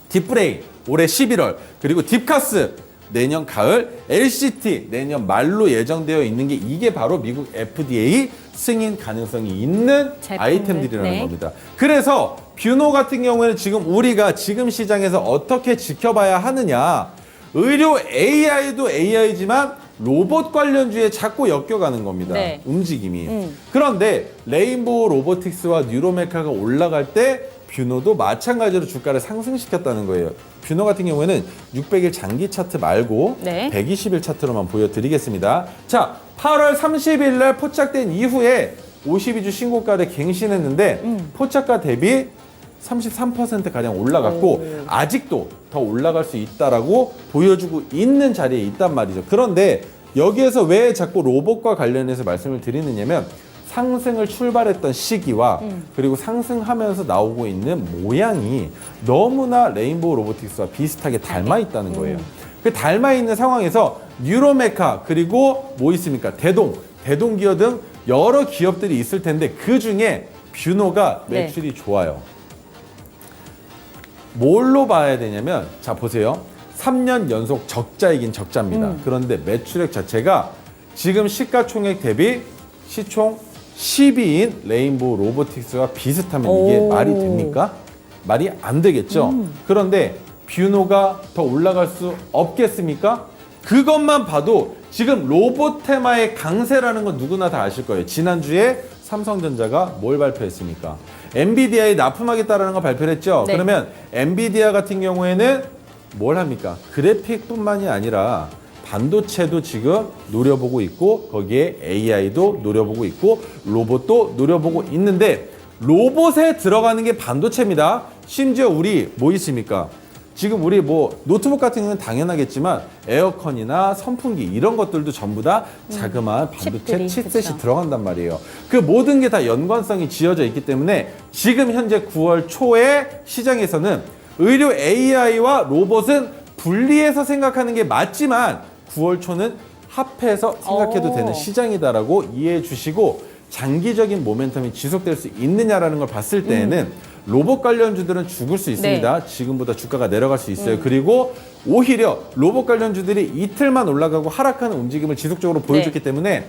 딥브레인 올해 11월 그리고 딥카스 내년 가을 LCT 내년 말로 예정되어 있는 게 이게 바로 미국 FDA 승인 가능성이 있는 제품들, 아이템들이라는 네. 겁니다. 그래서 뷰노 같은 경우에는 지금 우리가 지금 시장에서 어떻게 지켜봐야 하느냐 의료 AI도 AI지만 로봇 관련주에 자꾸 엮여가는 겁니다. 네. 움직임이. 그런데 레인보우 로보틱스와 뉴로메카가 올라갈 때 뷰노도 마찬가지로 주가를 상승시켰다는 거예요. 뷰노 같은 경우에는 600일 장기 차트 말고 네. 120일 차트로만 보여드리겠습니다. 자, 8월 30일 날 포착된 이후에 52주 신고가를 갱신했는데 포착가 대비 33%가량 올라갔고 아직도 더 올라갈 수 있다라고 보여주고 있는 자리에 있단 말이죠. 그런데 여기에서 왜 자꾸 로봇과 관련해서 말씀을 드리느냐면 상승을 출발했던 시기와 그리고 상승하면서 나오고 있는 모양이 너무나 레인보우 로보틱스와 비슷하게 닮아 있다는 거예요. 그 닮아 있는 상황에서 뉴로메카 그리고 뭐 있습니까? 대동기어 등 여러 기업들이 있을 텐데 그 중에 뷰노가 네. 매출이 좋아요. 뭘로 봐야 되냐면 자 보세요. 3년 연속 적자이긴 적자입니다. 그런데 매출액 자체가 지금 시가총액 대비 시총 10위인 레인보우 로보틱스와 비슷하면 이게 오. 말이 됩니까? 말이 안 되겠죠. 그런데 뷰노가 더 올라갈 수 없겠습니까? 그것만 봐도 지금 로봇 테마의 강세라는 건 누구나 다 아실 거예요. 지난주에 삼성전자가 뭘 발표했습니까? 엔비디아에 납품하겠다라는 거 발표를 했죠. 네. 그러면 엔비디아 같은 경우에는 뭘 합니까? 그래픽뿐만이 아니라 반도체도 지금 노려보고 있고 거기에 AI도 노려보고 있고 로봇도 노려보고 있는데 로봇에 들어가는 게 반도체입니다. 심지어 우리 뭐 있습니까? 지금 우리 뭐 노트북 같은 경우는 당연하겠지만 에어컨이나 선풍기 이런 것들도 전부 다 자그마한 반도체 칩들이, 칩셋이 그쵸. 들어간단 말이에요. 그 모든 게 다 연관성이 지어져 있기 때문에 지금 현재 9월 초에 시장에서는 의료 AI와 로봇은 분리해서 생각하는 게 맞지만 9월 초는 합해서 생각해도 오. 되는 시장이다라고 이해해 주시고 장기적인 모멘텀이 지속될 수 있느냐라는 걸 봤을 때에는 로봇 관련주들은 죽을 수 있습니다. 지금보다 주가가 내려갈 수 있어요. 그리고 오히려 로봇 관련주들이 이틀만 올라가고 하락하는 움직임을 지속적으로 보여줬기 때문에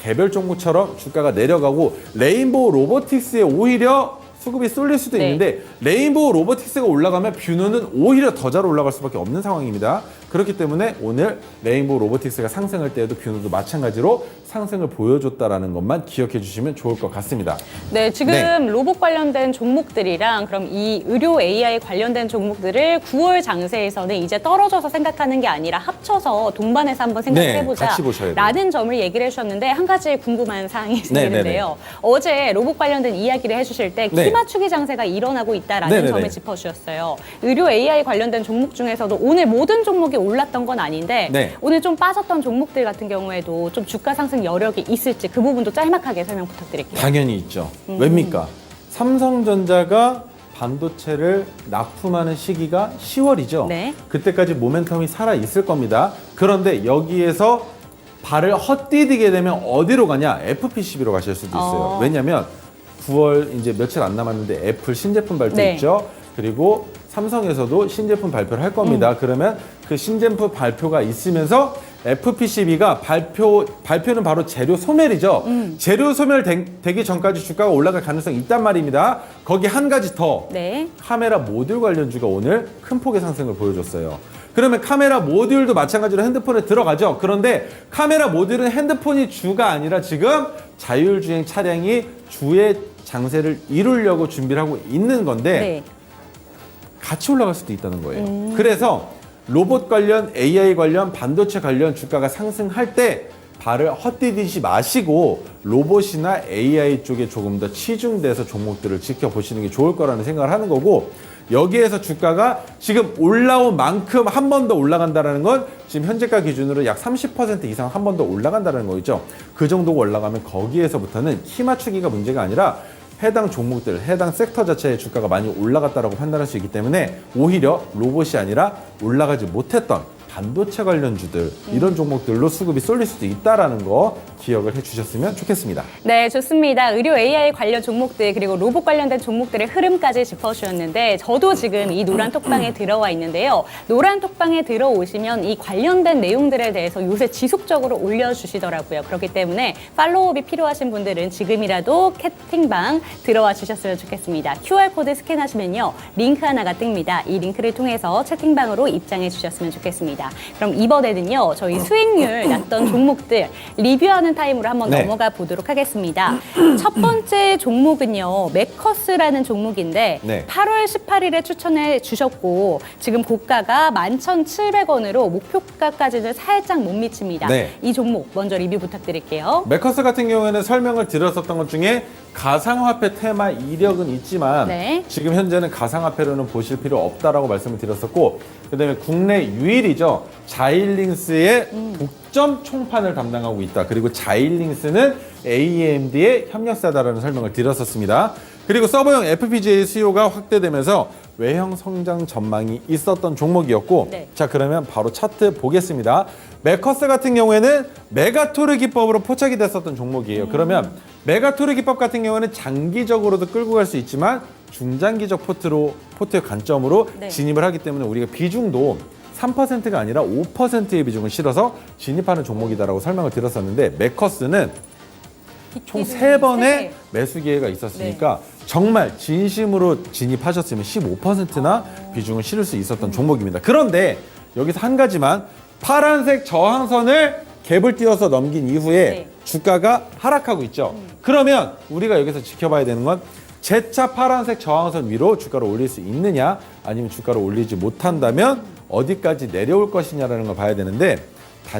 개별 종목처럼 주가가 내려가고 레인보우 로보틱스에 오히려 수급이 쏠릴 수도 네. 있는데 레인보우 로보틱스가 올라가면 뷰노는 오히려 더 잘 올라갈 수밖에 없는 상황입니다. 그렇기 때문에 오늘 레인보우 로보틱스가 상승할 때에도 뷰노도 마찬가지로 상승을 보여줬다라는 것만 기억해 주시면 좋을 것 같습니다. 네, 지금 네. 로봇 관련된 종목들이랑 그럼 이 의료 AI 관련된 종목들을 9월 장세에서는 이제 떨어져서 생각하는 게 아니라 합쳐서 동반해서 한번 생각해보자. 네, 같이 보셔야 돼요. 라는 점을 얘기를 해주셨는데 한 가지 궁금한 사항이 네, 있는데요. 어제 로봇 관련된 이야기를 해주실 때 네. 키맞추기 장세가 일어나고 있다라는 네, 네, 점을 네. 짚어주셨어요. 의료 AI 관련된 종목 중에서도 오늘 모든 종목이 올랐던 건 아닌데 네. 오늘 좀 빠졌던 종목들 같은 경우에도 좀 주가 상승 여력이 있을지 그 부분도 짤막하게 설명 부탁드릴게요. 당연히 있죠. 왜입니까? 삼성전자가 반도체를 납품하는 시기가 10월이죠. 네. 그때까지 모멘텀이 살아 있을 겁니다. 그런데 여기에서 발을 헛디디게 되면 어디로 가냐? FP12로 가실 수도 있어요. 왜냐면 9월 이제 며칠 안 남았는데 애플 신제품 발표 네. 있죠. 그리고 삼성에서도 신제품 발표를 할 겁니다. 그러면 그 신제품 발표가 있으면서 FP12가 발표는 바로 재료 소멸이죠. 재료 소멸 되기 전까지 주가가 올라갈 가능성이 있단 말입니다. 거기 한 가지 더. 네. 카메라 모듈 관련주가 오늘 큰 폭의 상승을 보여줬어요. 그러면 카메라 모듈도 마찬가지로 핸드폰에 들어가죠. 그런데 카메라 모듈은 핸드폰이 주가 아니라 지금 자율주행 차량이 주의 장세를 이루려고 준비를 하고 있는 건데 네. 같이 올라갈 수도 있다는 거예요. 그래서 로봇 관련, AI 관련, 반도체 관련 주가가 상승할 때 발을 헛디디지 마시고 로봇이나 AI 쪽에 조금 더 치중돼서 종목들을 지켜보시는 게 좋을 거라는 생각을 하는 거고 여기에서 주가가 지금 올라온 만큼 한 번 더 올라간다는 건 지금 현재가 기준으로 약 30% 이상 한 번 더 올라간다는 거죠. 그 정도가 올라가면 거기에서부터는 키 맞추기가 문제가 아니라 해당 종목들, 해당 섹터 자체의 주가가 많이 올라갔다라고 판단할 수 있기 때문에 오히려 로봇이 아니라 올라가지 못했던 반도체 관련주들 이런 종목들로 수급이 쏠릴 수도 있다라는 거 기억을 해주셨으면 좋겠습니다. 네, 좋습니다. 의료 AI 관련 종목들 그리고 로봇 관련된 종목들의 흐름까지 짚어주셨는데 저도 지금 이 노란 톡방에 들어와 있는데요. 노란 톡방에 들어오시면 이 관련된 내용들에 대해서 요새 지속적으로 올려주시더라고요. 그렇기 때문에 팔로우업이 필요하신 분들은 지금이라도 채팅방 들어와 주셨으면 좋겠습니다. QR코드 스캔하시면요. 링크 하나가 뜹니다. 이 링크를 통해서 채팅방으로 입장해 주셨으면 좋겠습니다. 있습니다. 그럼 이번에는요, 저희 수익률 났던 종목들 리뷰하는 타임으로 한번 네. 넘어가 보도록 하겠습니다. 첫 번째 종목은요, 메커스라는 종목인데 네. 8월 18일에 추천해 주셨고 지금 고가가 11,700원으로 목표가까지는 살짝 못 미칩니다. 네. 이 종목 먼저 리뷰 부탁드릴게요. 메커스 같은 경우에는 설명을 드렸었던 것 중에 가상화폐 테마 이력은 있지만 네. 지금 현재는 가상화폐로는 보실 필요 없다라고 말씀을 드렸었고 그다음에 국내 유일이죠. 자일링스의 독점 총판을 담당하고 있다. 그리고 자일링스는 AMD의 협력사다라는 설명을 드렸었습니다. 그리고 서버용 FPGA 수요가 확대되면서 외형 성장 전망이 있었던 종목이었고 네. 자 그러면 바로 차트 보겠습니다. 메커스 같은 경우에는 메가토르 기법으로 포착이 됐었던 종목이에요. 그러면 메가토르 기법 같은 경우는 장기적으로도 끌고 갈 수 있지만 중장기적 포트의 관점으로 네. 진입을 하기 때문에 우리가 비중도 3%가 아니라 5%의 비중을 실어서 진입하는 종목이다라고 설명을 드렸었는데 메커스는 총 3번의 매수 기회가 있었으니까 정말 진심으로 진입하셨으면 15%나 비중을 실을 수 있었던 종목입니다. 그런데 여기서 한 가지만 파란색 저항선을 갭을 띄워서 넘긴 이후에 네. 주가가 하락하고 있죠. 그러면 우리가 여기서 지켜봐야 되는 건 재차 파란색 저항선 위로 주가를 올릴 수 있느냐 아니면 주가를 올리지 못한다면 어디까지 내려올 것이냐라는 걸 봐야 되는데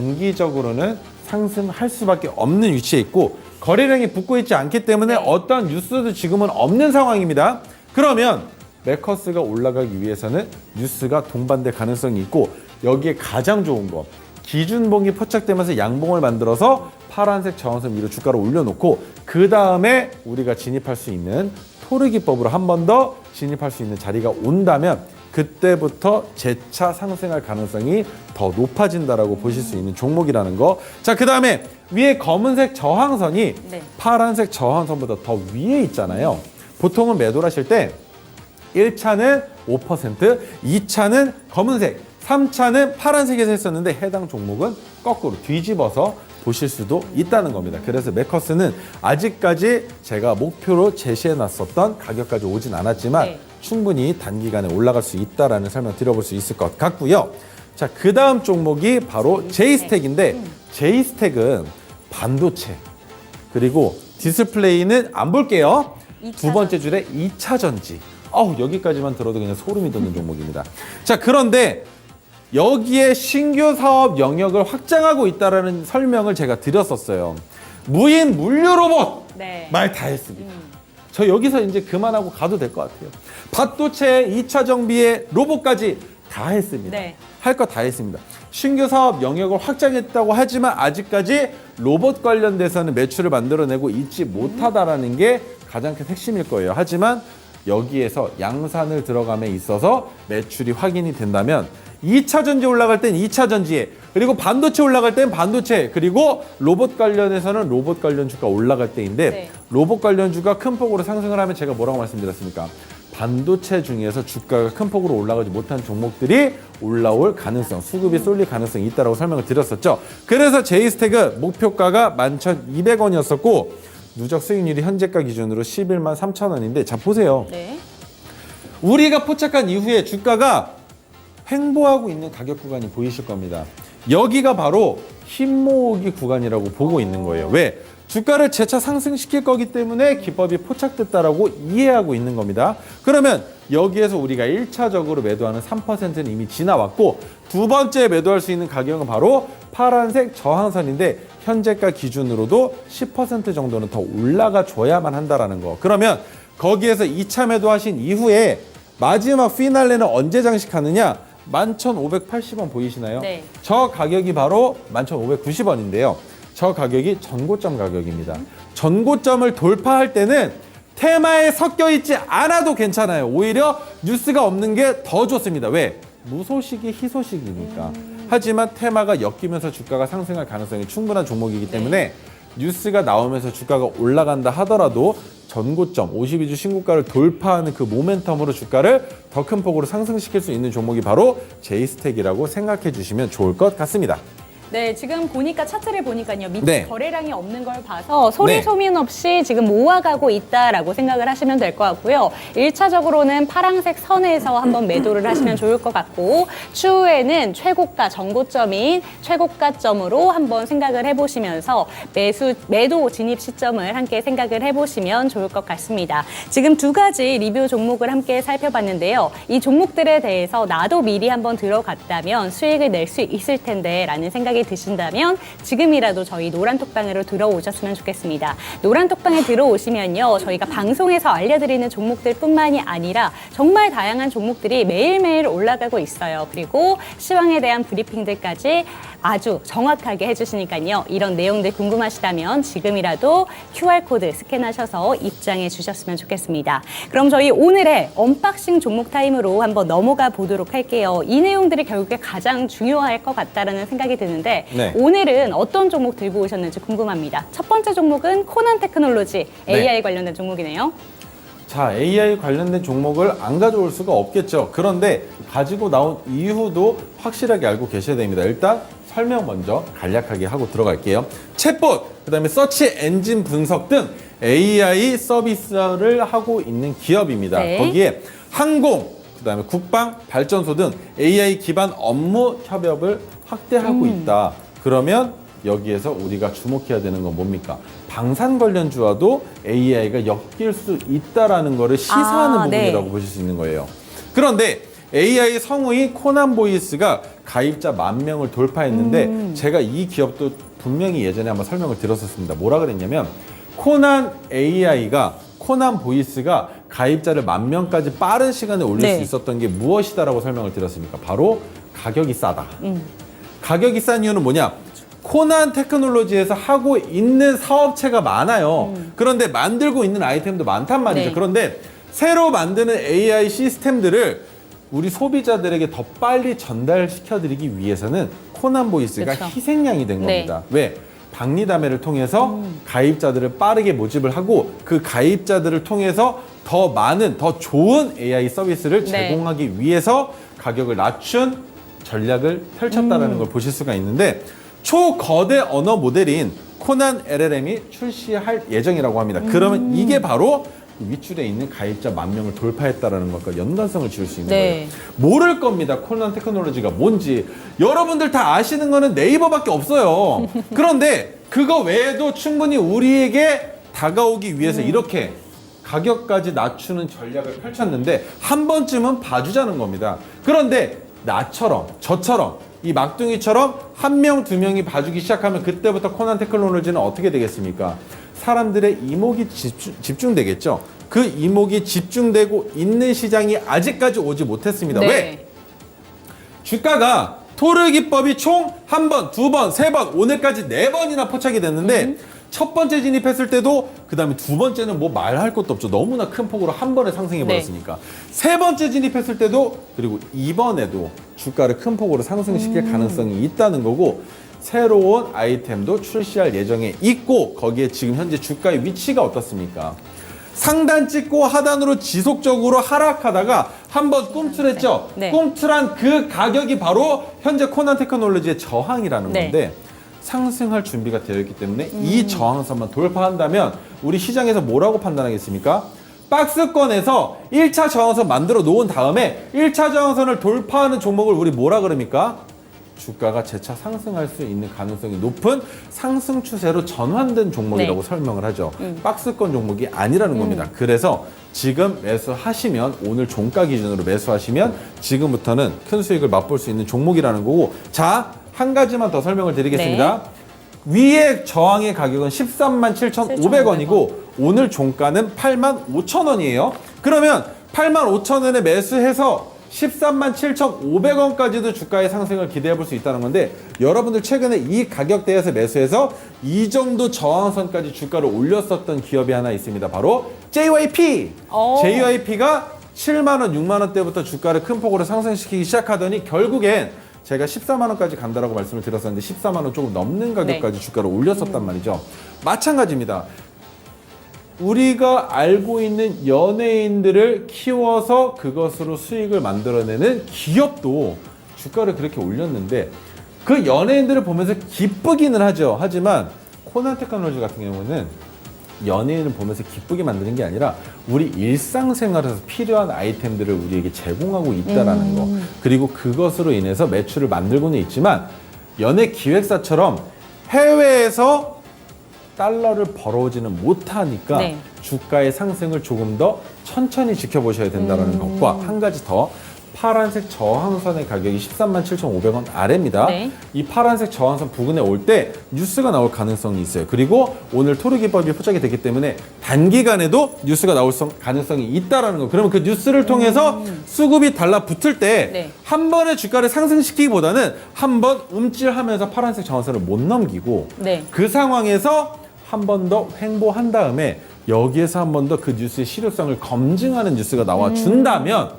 단기적으로는 상승할 수밖에 없는 위치에 있고 거래량이 붙고 있지 않기 때문에 네. 어떤 뉴스도 지금은 없는 상황입니다. 그러면 메커스가 올라가기 위해서는 뉴스가 동반될 가능성이 있고 여기에 가장 좋은 거 기준봉이 포착되면서 양봉을 만들어서 파란색 저항선 위로 주가를 올려놓고 그 다음에 우리가 진입할 수 있는 토르 기법으로 한 번 더 진입할 수 있는 자리가 온다면 그때부터 재차 상승할 가능성이 더 높아진다라고 보실 수 있는 종목이라는 거. 자, 그 다음에 위에 검은색 저항선이 네. 파란색 저항선보다 더 위에 있잖아요. 보통은 매도를 하실 때 1차는 5%, 2차는 검은색, 3차는 파란색에서 했었는데 해당 종목은 거꾸로 뒤집어서 보실 수도 있다는 겁니다. 그래서 메커스는 아직까지 제가 목표로 제시해 놨었던 가격까지 오진 않았지만 네. 충분히 단기간에 올라갈 수 있다라는 설명 드려볼 수 있을 것 같고요. 자, 그 다음 종목이 바로 제이스택인데 제이스택은 반도체 그리고 디스플레이는 안 볼게요. 두 번째 줄에 2차 전지. 여기까지만 들어도 그냥 소름이 돋는 종목입니다. 자, 그런데 여기에 신규 사업 영역을 확장하고 있다라는 설명을 제가 드렸었어요. 무인 물류 로봇 네. 말 다 했습니다. 저 여기서 이제 그만하고 가도 될 것 같아요. 반도체 2차 정비의 로봇까지 다 했습니다. 네. 할 거 다 했습니다. 신규 사업 영역을 확장했다고 하지만 아직까지 로봇 관련돼서는 매출을 만들어내고 있지 못하다라는 게 가장 큰 핵심일 거예요. 하지만 여기에서 양산을 들어감에 있어서 매출이 확인이 된다면 2차 전지 올라갈 땐 2차 전지에 그리고 반도체 올라갈 땐 반도체 그리고 로봇 관련해서는 로봇 관련주가 올라갈 때인데 네. 로봇 관련주가 큰 폭으로 상승을 하면 제가 뭐라고 말씀드렸습니까? 반도체 중에서 주가가 큰 폭으로 올라가지 못한 종목들이 올라올 가능성, 수급이 쏠릴 가능성이 있다고 설명을 드렸었죠. 그래서 제이스택은 목표가가 11,200원이었었고 누적 수익률이 현재가 기준으로 11만 3천 원인데 자 보세요. 네. 우리가 포착한 이후에 주가가 횡보하고 있는 가격 구간이 보이실 겁니다. 여기가 바로 힘 모으기 구간이라고 보고 있는 거예요. 왜? 주가를 재차 상승시킬 거기 때문에 기법이 포착됐다라고 이해하고 있는 겁니다. 그러면 여기에서 우리가 1차적으로 매도하는 3%는 이미 지나왔고 두 번째 매도할 수 있는 가격은 바로 파란색 저항선인데 현재가 기준으로도 10% 정도는 더 올라가 줘야만 한다라는 거. 그러면 거기에서 2차 매도하신 이후에 마지막 피날레는 언제 장식하느냐? 11,580원 보이시나요? 네. 저 가격이 바로 11,590원인데요. 저 가격이 전고점 가격입니다. 전고점을 돌파할 때는 테마에 섞여 있지 않아도 괜찮아요. 오히려 뉴스가 없는 게 더 좋습니다. 왜? 무소식이 희소식이니까. 하지만 테마가 엮이면서 주가가 상승할 가능성이 충분한 종목이기 때문에 뉴스가 나오면서 주가가 올라간다 하더라도 전고점 52주 신고가를 돌파하는 그 모멘텀으로 주가를 더 큰 폭으로 상승시킬 수 있는 종목이 바로 제이스택이라고 생각해 주시면 좋을 것 같습니다. 네, 지금 보니까 차트를 보니까요. 밑에 네. 거래량이 없는 걸 봐서 소리 네. 소문 없이 지금 모아가고 있다라고 생각을 하시면 될 것 같고요. 1차적으로는 파란색 선에서 한번 매도를 하시면 좋을 것 같고 추후에는 최고가 정고점인 최고가점으로 한번 생각을 해보시면서 매도 진입 시점을 함께 생각을 해보시면 좋을 것 같습니다. 지금 두 가지 리뷰 종목을 함께 살펴봤는데요. 이 종목들에 대해서 나도 미리 한번 들어갔다면 수익을 낼 수 있을 텐데 라는 생각이 드신다면 지금이라도 저희 노란톡방으로 들어오셨으면 좋겠습니다. 노란톡방에 들어오시면요. 저희가 방송에서 알려드리는 종목들 뿐만이 아니라 정말 다양한 종목들이 매일매일 올라가고 있어요. 그리고 시황에 대한 브리핑들까지 아주 정확하게 해주시니까요. 이런 내용들 궁금하시다면 지금이라도 QR코드 스캔하셔서 입장해 주셨으면 좋겠습니다. 그럼 저희 오늘의 언박싱 종목 타임으로 한번 넘어가 보도록 할게요. 이 내용들이 결국에 가장 중요할 것 같다라는 생각이 드는데 네. 오늘은 어떤 종목 들고 오셨는지 궁금합니다. 첫 번째 종목은 코난 테크놀로지 AI 관련된 종목이네요. 자, AI 관련된 종목을 안 가져올 수가 없겠죠. 그런데 가지고 나온 이유도 확실하게 알고 계셔야 됩니다. 일단 설명 먼저 간략하게 하고 들어갈게요. 챗봇, 그다음에 서치 엔진 분석 등 AI 서비스를 하고 있는 기업입니다. 네. 거기에 항공, 그다음에 국방, 발전소 등 AI 기반 업무 협업을 확대하고 있다. 그러면 여기에서 우리가 주목해야 되는 건 뭡니까? 방산 관련주와도 AI가 엮일 수 있다라는 것을 시사하는 네. 부분이라고 보실 수 있는 거예요. 그런데 AI 성우인 코난 보이스가 가입자 10,000명을 돌파했는데 제가 이 기업도 분명히 예전에 한번 설명을 드렸었습니다. 뭐라 그랬냐면 코난 AI가 코난 보이스가 가입자를 10,000명까지 빠른 시간에 올릴 네. 수 있었던 게 무엇이다라고 설명을 드렸습니까? 바로 가격이 싸다. 가격이 싼 이유는 뭐냐? 코난 테크놀로지에서 하고 있는 사업체가 많아요. 그런데 만들고 있는 아이템도 많단 말이죠. 네. 그런데 새로 만드는 AI 시스템들을 우리 소비자들에게 더 빨리 전달시켜드리기 위해서는 코난 보이스가 그쵸. 희생양이 된 네. 겁니다. 왜? 박리담회를 통해서 가입자들을 빠르게 모집을 하고 그 가입자들을 통해서 더 많은, 더 좋은 AI 서비스를 네. 제공하기 위해서 가격을 낮춘 전략을 펼쳤다는 걸 보실 수가 있는데 초거대 언어 모델인 코난 LLM이 출시할 예정이라고 합니다. 그러면 이게 바로 윗줄에 있는 가입자 10,000명을 돌파했다는 것과 연관성을 지을 수 있는 네. 거예요. 모를 겁니다. 코난 테크놀로지가 뭔지. 여러분들 다 아시는 거는 네이버밖에 없어요. 그런데 그거 외에도 충분히 우리에게 다가오기 위해서 이렇게 가격까지 낮추는 전략을 펼쳤는데 한 번쯤은 봐주자는 겁니다. 그런데 나처럼 저처럼 이 막둥이처럼 1명, 2명이 봐주기 시작하면 그때부터 코난 테크놀로지는 어떻게 되겠습니까? 사람들의 이목이 집중되겠죠. 그 이목이 집중되고 있는 시장이 아직까지 오지 못했습니다. 네. 왜? 주가가 토르 기법이 총 1번, 2번, 3번, 오늘까지 4번이나 포착이 됐는데 첫 번째 진입했을 때도 그 다음에 두 번째는 뭐 말할 것도 없죠. 너무나 큰 폭으로 한 번에 상승해 버렸으니까. 세 번째 진입했을 때도 그리고 이번에도 주가를 큰 폭으로 상승시킬 가능성이 있다는 거고 새로운 아이템도 출시할 예정에 있고 거기에 지금 현재 주가의 위치가 어떻습니까? 상단 찍고 하단으로 지속적으로 하락하다가 한번 꿈틀했죠. 네. 꿈틀한 그 가격이 바로 현재 코난 테크놀로지의 저항이라는 네. 건데 상승할 준비가 되어 있기 때문에 이 저항선만 돌파한다면 우리 시장에서 뭐라고 판단하겠습니까? 박스권에서 1차 저항선 만들어 놓은 다음에 1차 저항선을 돌파하는 종목을 우리 뭐라 그럽니까? 주가가 재차 상승할 수 있는 가능성이 높은 상승 추세로 전환된 종목이라고 네. 설명을 하죠. 박스권 종목이 아니라는 겁니다. 그래서 지금 매수하시면 오늘 종가 기준으로 매수하시면 지금부터는 큰 수익을 맛볼 수 있는 종목이라는 거고 자, 한 가지만 더 설명을 드리겠습니다. 위에 저항의 가격은 137,500원이고 오늘 종가는 85,000원이에요. 그러면 85,000원에 매수해서 137,500원까지도 주가의 상승을 기대해 볼 수 있다는 건데 여러분들 최근에 이 가격대에서 매수해서 이 정도 저항선까지 주가를 올렸었던 기업이 하나 있습니다. 바로 JYP. JYP가 7만 원, 6만 원대부터 주가를 큰 폭으로 상승시키기 시작하더니 결국엔 제가 14만 원까지 간다라고 말씀을 드렸었는데 14만 원 조금 넘는 가격까지 주가를 올렸었단 말이죠. 마찬가지입니다. 우리가 알고 있는 연예인들을 키워서 그것으로 수익을 만들어내는 기업도 주가를 그렇게 올렸는데 그 연예인들을 보면서 기쁘기는 하죠. 하지만 코난 테크놀로지 같은 경우는 연예인을 보면서 기쁘게 만드는 게 아니라 우리 일상생활에서 필요한 아이템들을 우리에게 제공하고 있다라는 거. 그리고 그것으로 인해서 매출을 만들고는 있지만 연예 기획사처럼 해외에서 달러를 벌어오지는 못하니까 네. 주가의 상승을 조금 더 천천히 지켜보셔야 된다는 것과 한 가지 더 파란색 저항선의 가격이 137,500원 아래입니다. 네. 이 파란색 저항선 부근에 올 때 뉴스가 나올 가능성이 있어요. 그리고 오늘 토르기법이 포착이 됐기 때문에 단기간에도 뉴스가 나올 가능성이 있다라는 거. 그러면 그 뉴스를 통해서 수급이 달라붙을 때 네. 한 번에 주가를 상승시키기보다는 한 번 움찔하면서 파란색 저항선을 못 넘기고 네. 그 상황에서 한 번 더 횡보한 다음에 여기에서 한 번 더 그 뉴스의 실효성을 검증하는 뉴스가 나와준다면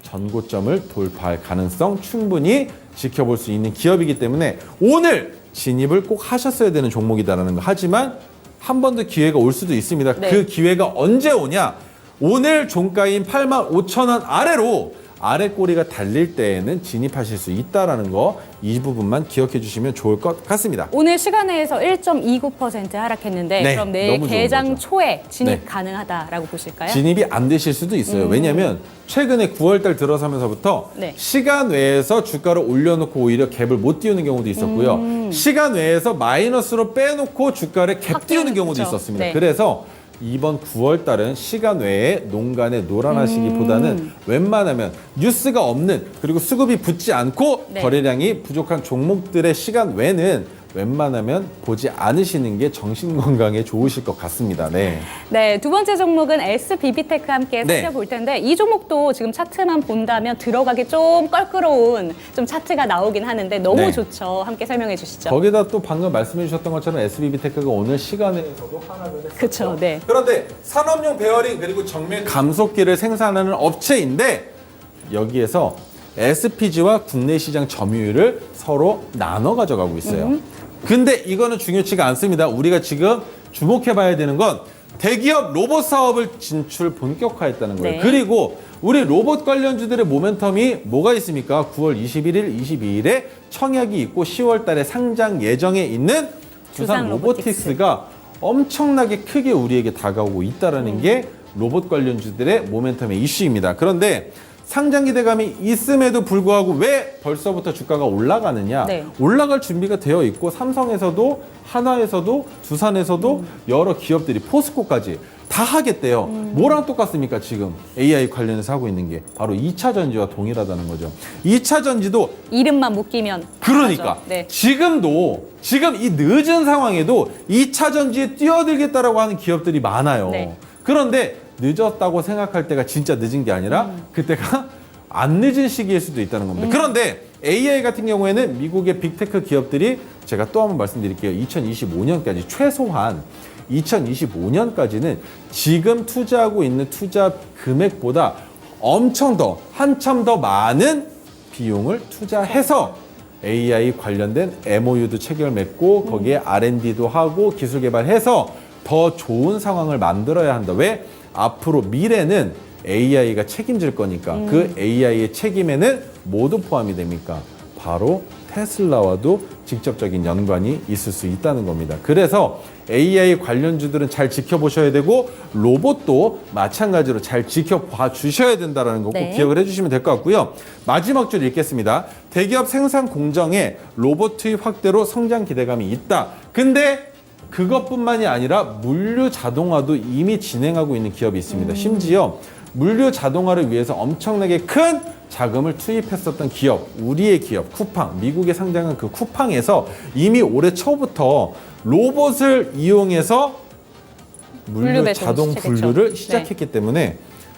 전고점을 돌파할 가능성 충분히 지켜볼 수 있는 기업이기 때문에 오늘 진입을 꼭 하셨어야 되는 종목이다라는 거. 하지만 한 번 더 기회가 올 수도 있습니다. 네. 그 기회가 언제 오냐? 오늘 종가인 85,000원 아래로 아래 꼬리가 달릴 때에는 진입하실 수 있다라는 거, 이 부분만 기억해 주시면 좋을 것 같습니다. 오늘 시간에서 1.29% 하락했는데 네, 그럼 내일 너무 좋은 개장 거죠. 초에 진입 네. 가능하다라고 보실까요? 진입이 안 되실 수도 있어요. 왜냐하면 최근에 9월달 들어서면서부터 네. 시간 외에서 주가를 올려놓고 오히려 갭을 못 띄우는 경우도 있었고요. 시간 외에서 마이너스로 빼놓고 주가를 갭 확 띄우는 띄우는 경우도 거죠. 있었습니다. 네. 그래서 이번 9월달은 시간 외에 농간에 놀아나시기보다는 웬만하면 뉴스가 없는, 그리고 수급이 붙지 않고 네. 거래량이 부족한 종목들의 시간 외는 웬만하면 보지 않으시는 게 정신 건강에 좋으실 것 같습니다. 네. 네, 두 번째 종목은 SBB테크 함께 네. 살펴볼 텐데 이 종목도 지금 차트만 본다면 들어가기 좀 껄끄러운 좀 차트가 나오긴 하는데 너무 네. 좋죠. 함께 설명해 주시죠. 거기다 또 방금 말씀해 주셨던 것처럼 SBB테크가 오늘 시간에서도 하락을 했었죠. 그쵸, 네. 그런데 산업용 베어링 그리고 정밀 감속기를 생산하는 업체인데 여기에서 SPG와 국내 시장 점유율을 서로 나눠 가져가고 있어요. 근데 이거는 중요치가 않습니다. 우리가 지금 주목해 봐야 되는 건 대기업 로봇 사업을 진출 본격화했다는 거예요. 네. 그리고 우리 로봇 관련주들의 모멘텀이 뭐가 있습니까? 9월 21일, 22일에 청약이 있고 10월 달에 상장 예정에 있는 두산 두산 로보틱스가 엄청나게 크게 우리에게 다가오고 있다는 게 로봇 관련주들의 모멘텀의 이슈입니다. 그런데 상장 기대감이 있음에도 불구하고 왜 벌써부터 주가가 올라가느냐? 네. 올라갈 준비가 되어 있고 삼성에서도 하나에서도 두산에서도 여러 기업들이 포스코까지 다 하겠대요. 뭐랑 똑같습니까? 지금 AI 관련해서 하고 있는 게 바로 2차 전지와 동일하다는 거죠. 2차 전지도 이름만 묶이면 그러니까 하죠. 네. 지금 이 늦은 상황에도 2차 전지에 뛰어들겠다라고 하는 기업들이 많아요. 네. 그런데 늦었다고 생각할 때가 진짜 늦은 게 아니라 그때가 안 늦은 시기일 수도 있다는 겁니다. 그런데 AI 같은 경우에는 미국의 빅테크 기업들이 제가 또 한번 말씀드릴게요. 2025년까지 최소한 2025년까지는 지금 투자하고 있는 투자 금액보다 한참 더 많은 비용을 투자해서 AI 관련된 MOU도 체결 맺고 거기에 R&D도 하고 기술 개발해서 더 좋은 상황을 만들어야 한다. 왜? 앞으로 미래는 AI가 책임질 거니까 그 AI의 책임에는 모두 포함이 됩니까? 바로 테슬라와도 직접적인 연관이 있을 수 있다는 겁니다. 그래서 AI 관련주들은 잘 지켜보셔야 되고 로봇도 마찬가지로 잘 지켜봐 주셔야 된다는 거 꼭 네. 기억을 해주시면 될 것 같고요. 마지막 줄 읽겠습니다. 대기업 생산 공정에 로봇 투입 확대로 성장 기대감이 있다. 근데 그것뿐만이 아니라 물류 자동화도 이미 진행하고 있는 기업이 있습니다. 심지어 물류 자동화를 위해서 엄청나게 큰 자금을 투입했었던 기업, 우리의 기업 쿠팡, 미국에 상장한 그 쿠팡에서 이미 올해 초부터 로봇을 이용해서 물류 분류 배송 자동 시작했죠. 분류를 시작했기 때문에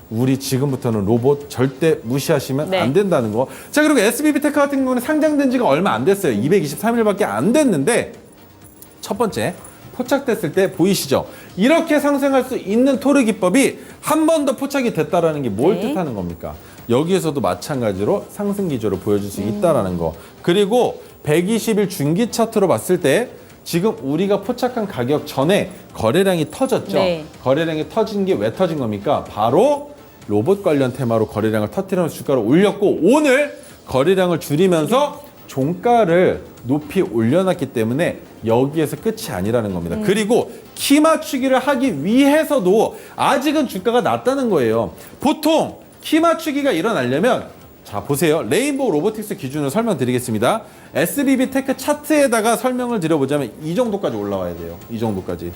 우리 지금부터는 로봇 절대 무시하시면 네. 안 된다는 거. 자, 그리고 SBB테크 같은 경우는 상장된 지가 얼마 안 됐어요. 223일밖에 안 됐는데 첫 번째 포착됐을 때 보이시죠? 이렇게 상승할 수 있는 토르 기법이 한 번 더 포착이 됐다라는 게 뭘 네. 뜻하는 겁니까? 여기에서도 마찬가지로 상승 기조를 보여줄 수 있다라는 거. 그리고 120일 중기 차트로 봤을 때 지금 우리가 포착한 가격 전에 거래량이 터졌죠. 네. 거래량이 터진 게 왜 터진 겁니까? 바로 로봇 관련 테마로 거래량을 터뜨리면서 주가를 올렸고 오늘 거래량을 줄이면서 종가를 높이 올려놨기 때문에 여기에서 끝이 아니라는 겁니다. 그리고 키 맞추기를 하기 위해서도 아직은 주가가 낮다는 거예요. 보통 키 맞추기가 일어나려면 자 보세요. 레인보우 로보틱스 기준으로 설명드리겠습니다. SBB 테크 차트에다가 설명을 드려보자면 이 정도까지 올라와야 돼요. 이 정도까지.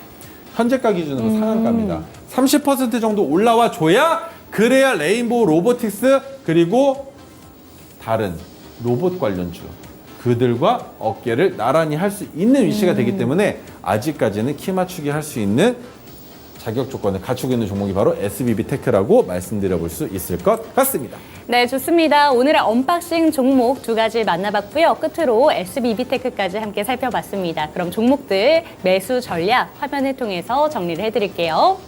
현재가 기준으로 상한가입니다. 30% 정도 올라와 줘야 그래야 레인보우 로보틱스 그리고 다른 로봇 관련주 그들과 어깨를 나란히 할 수 있는 위치가 되기 때문에 아직까지는 키 맞추기 할 수 있는 자격 조건을 갖추고 있는 종목이 바로 SBB 테크라고 말씀드려 볼 수 있을 것 같습니다. 네, 좋습니다. 오늘의 언박싱 종목 두 가지 만나봤고요. 끝으로 SBB 테크까지 함께 살펴봤습니다. 그럼 종목들 매수 전략 화면을 통해서 정리를 해드릴게요.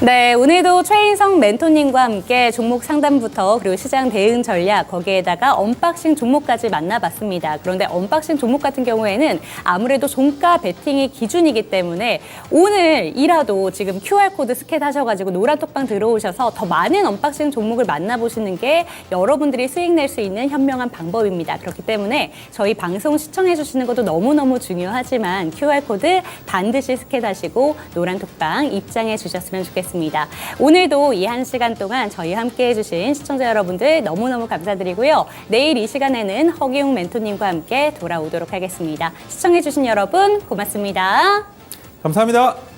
네, 오늘도 최인성 멘토님과 함께 종목 상담부터 그리고 시장 대응 전략 거기에다가 언박싱 종목까지 만나봤습니다. 그런데 언박싱 종목 같은 경우에는 아무래도 종가 베팅이 기준이기 때문에 오늘이라도 지금 QR코드 스캔하셔가지고 노란 톡방 들어오셔서 더 많은 언박싱 종목을 만나보시는 게 여러분들이 수익 낼 수 있는 현명한 방법입니다. 그렇기 때문에 저희 방송 시청해 주시는 것도 너무너무 중요하지만 QR코드 반드시 스캔하시고 노란 톡방 입장해 주셨으면 좋겠습니다. 오늘도 이 1시간 동안 저희와 함께 해주신 시청자 여러분들 너무너무 감사드리고요. 내일 이 시간에는 허기용 멘토님과 함께 돌아오도록 하겠습니다. 시청해주신 여러분 고맙습니다. 감사합니다.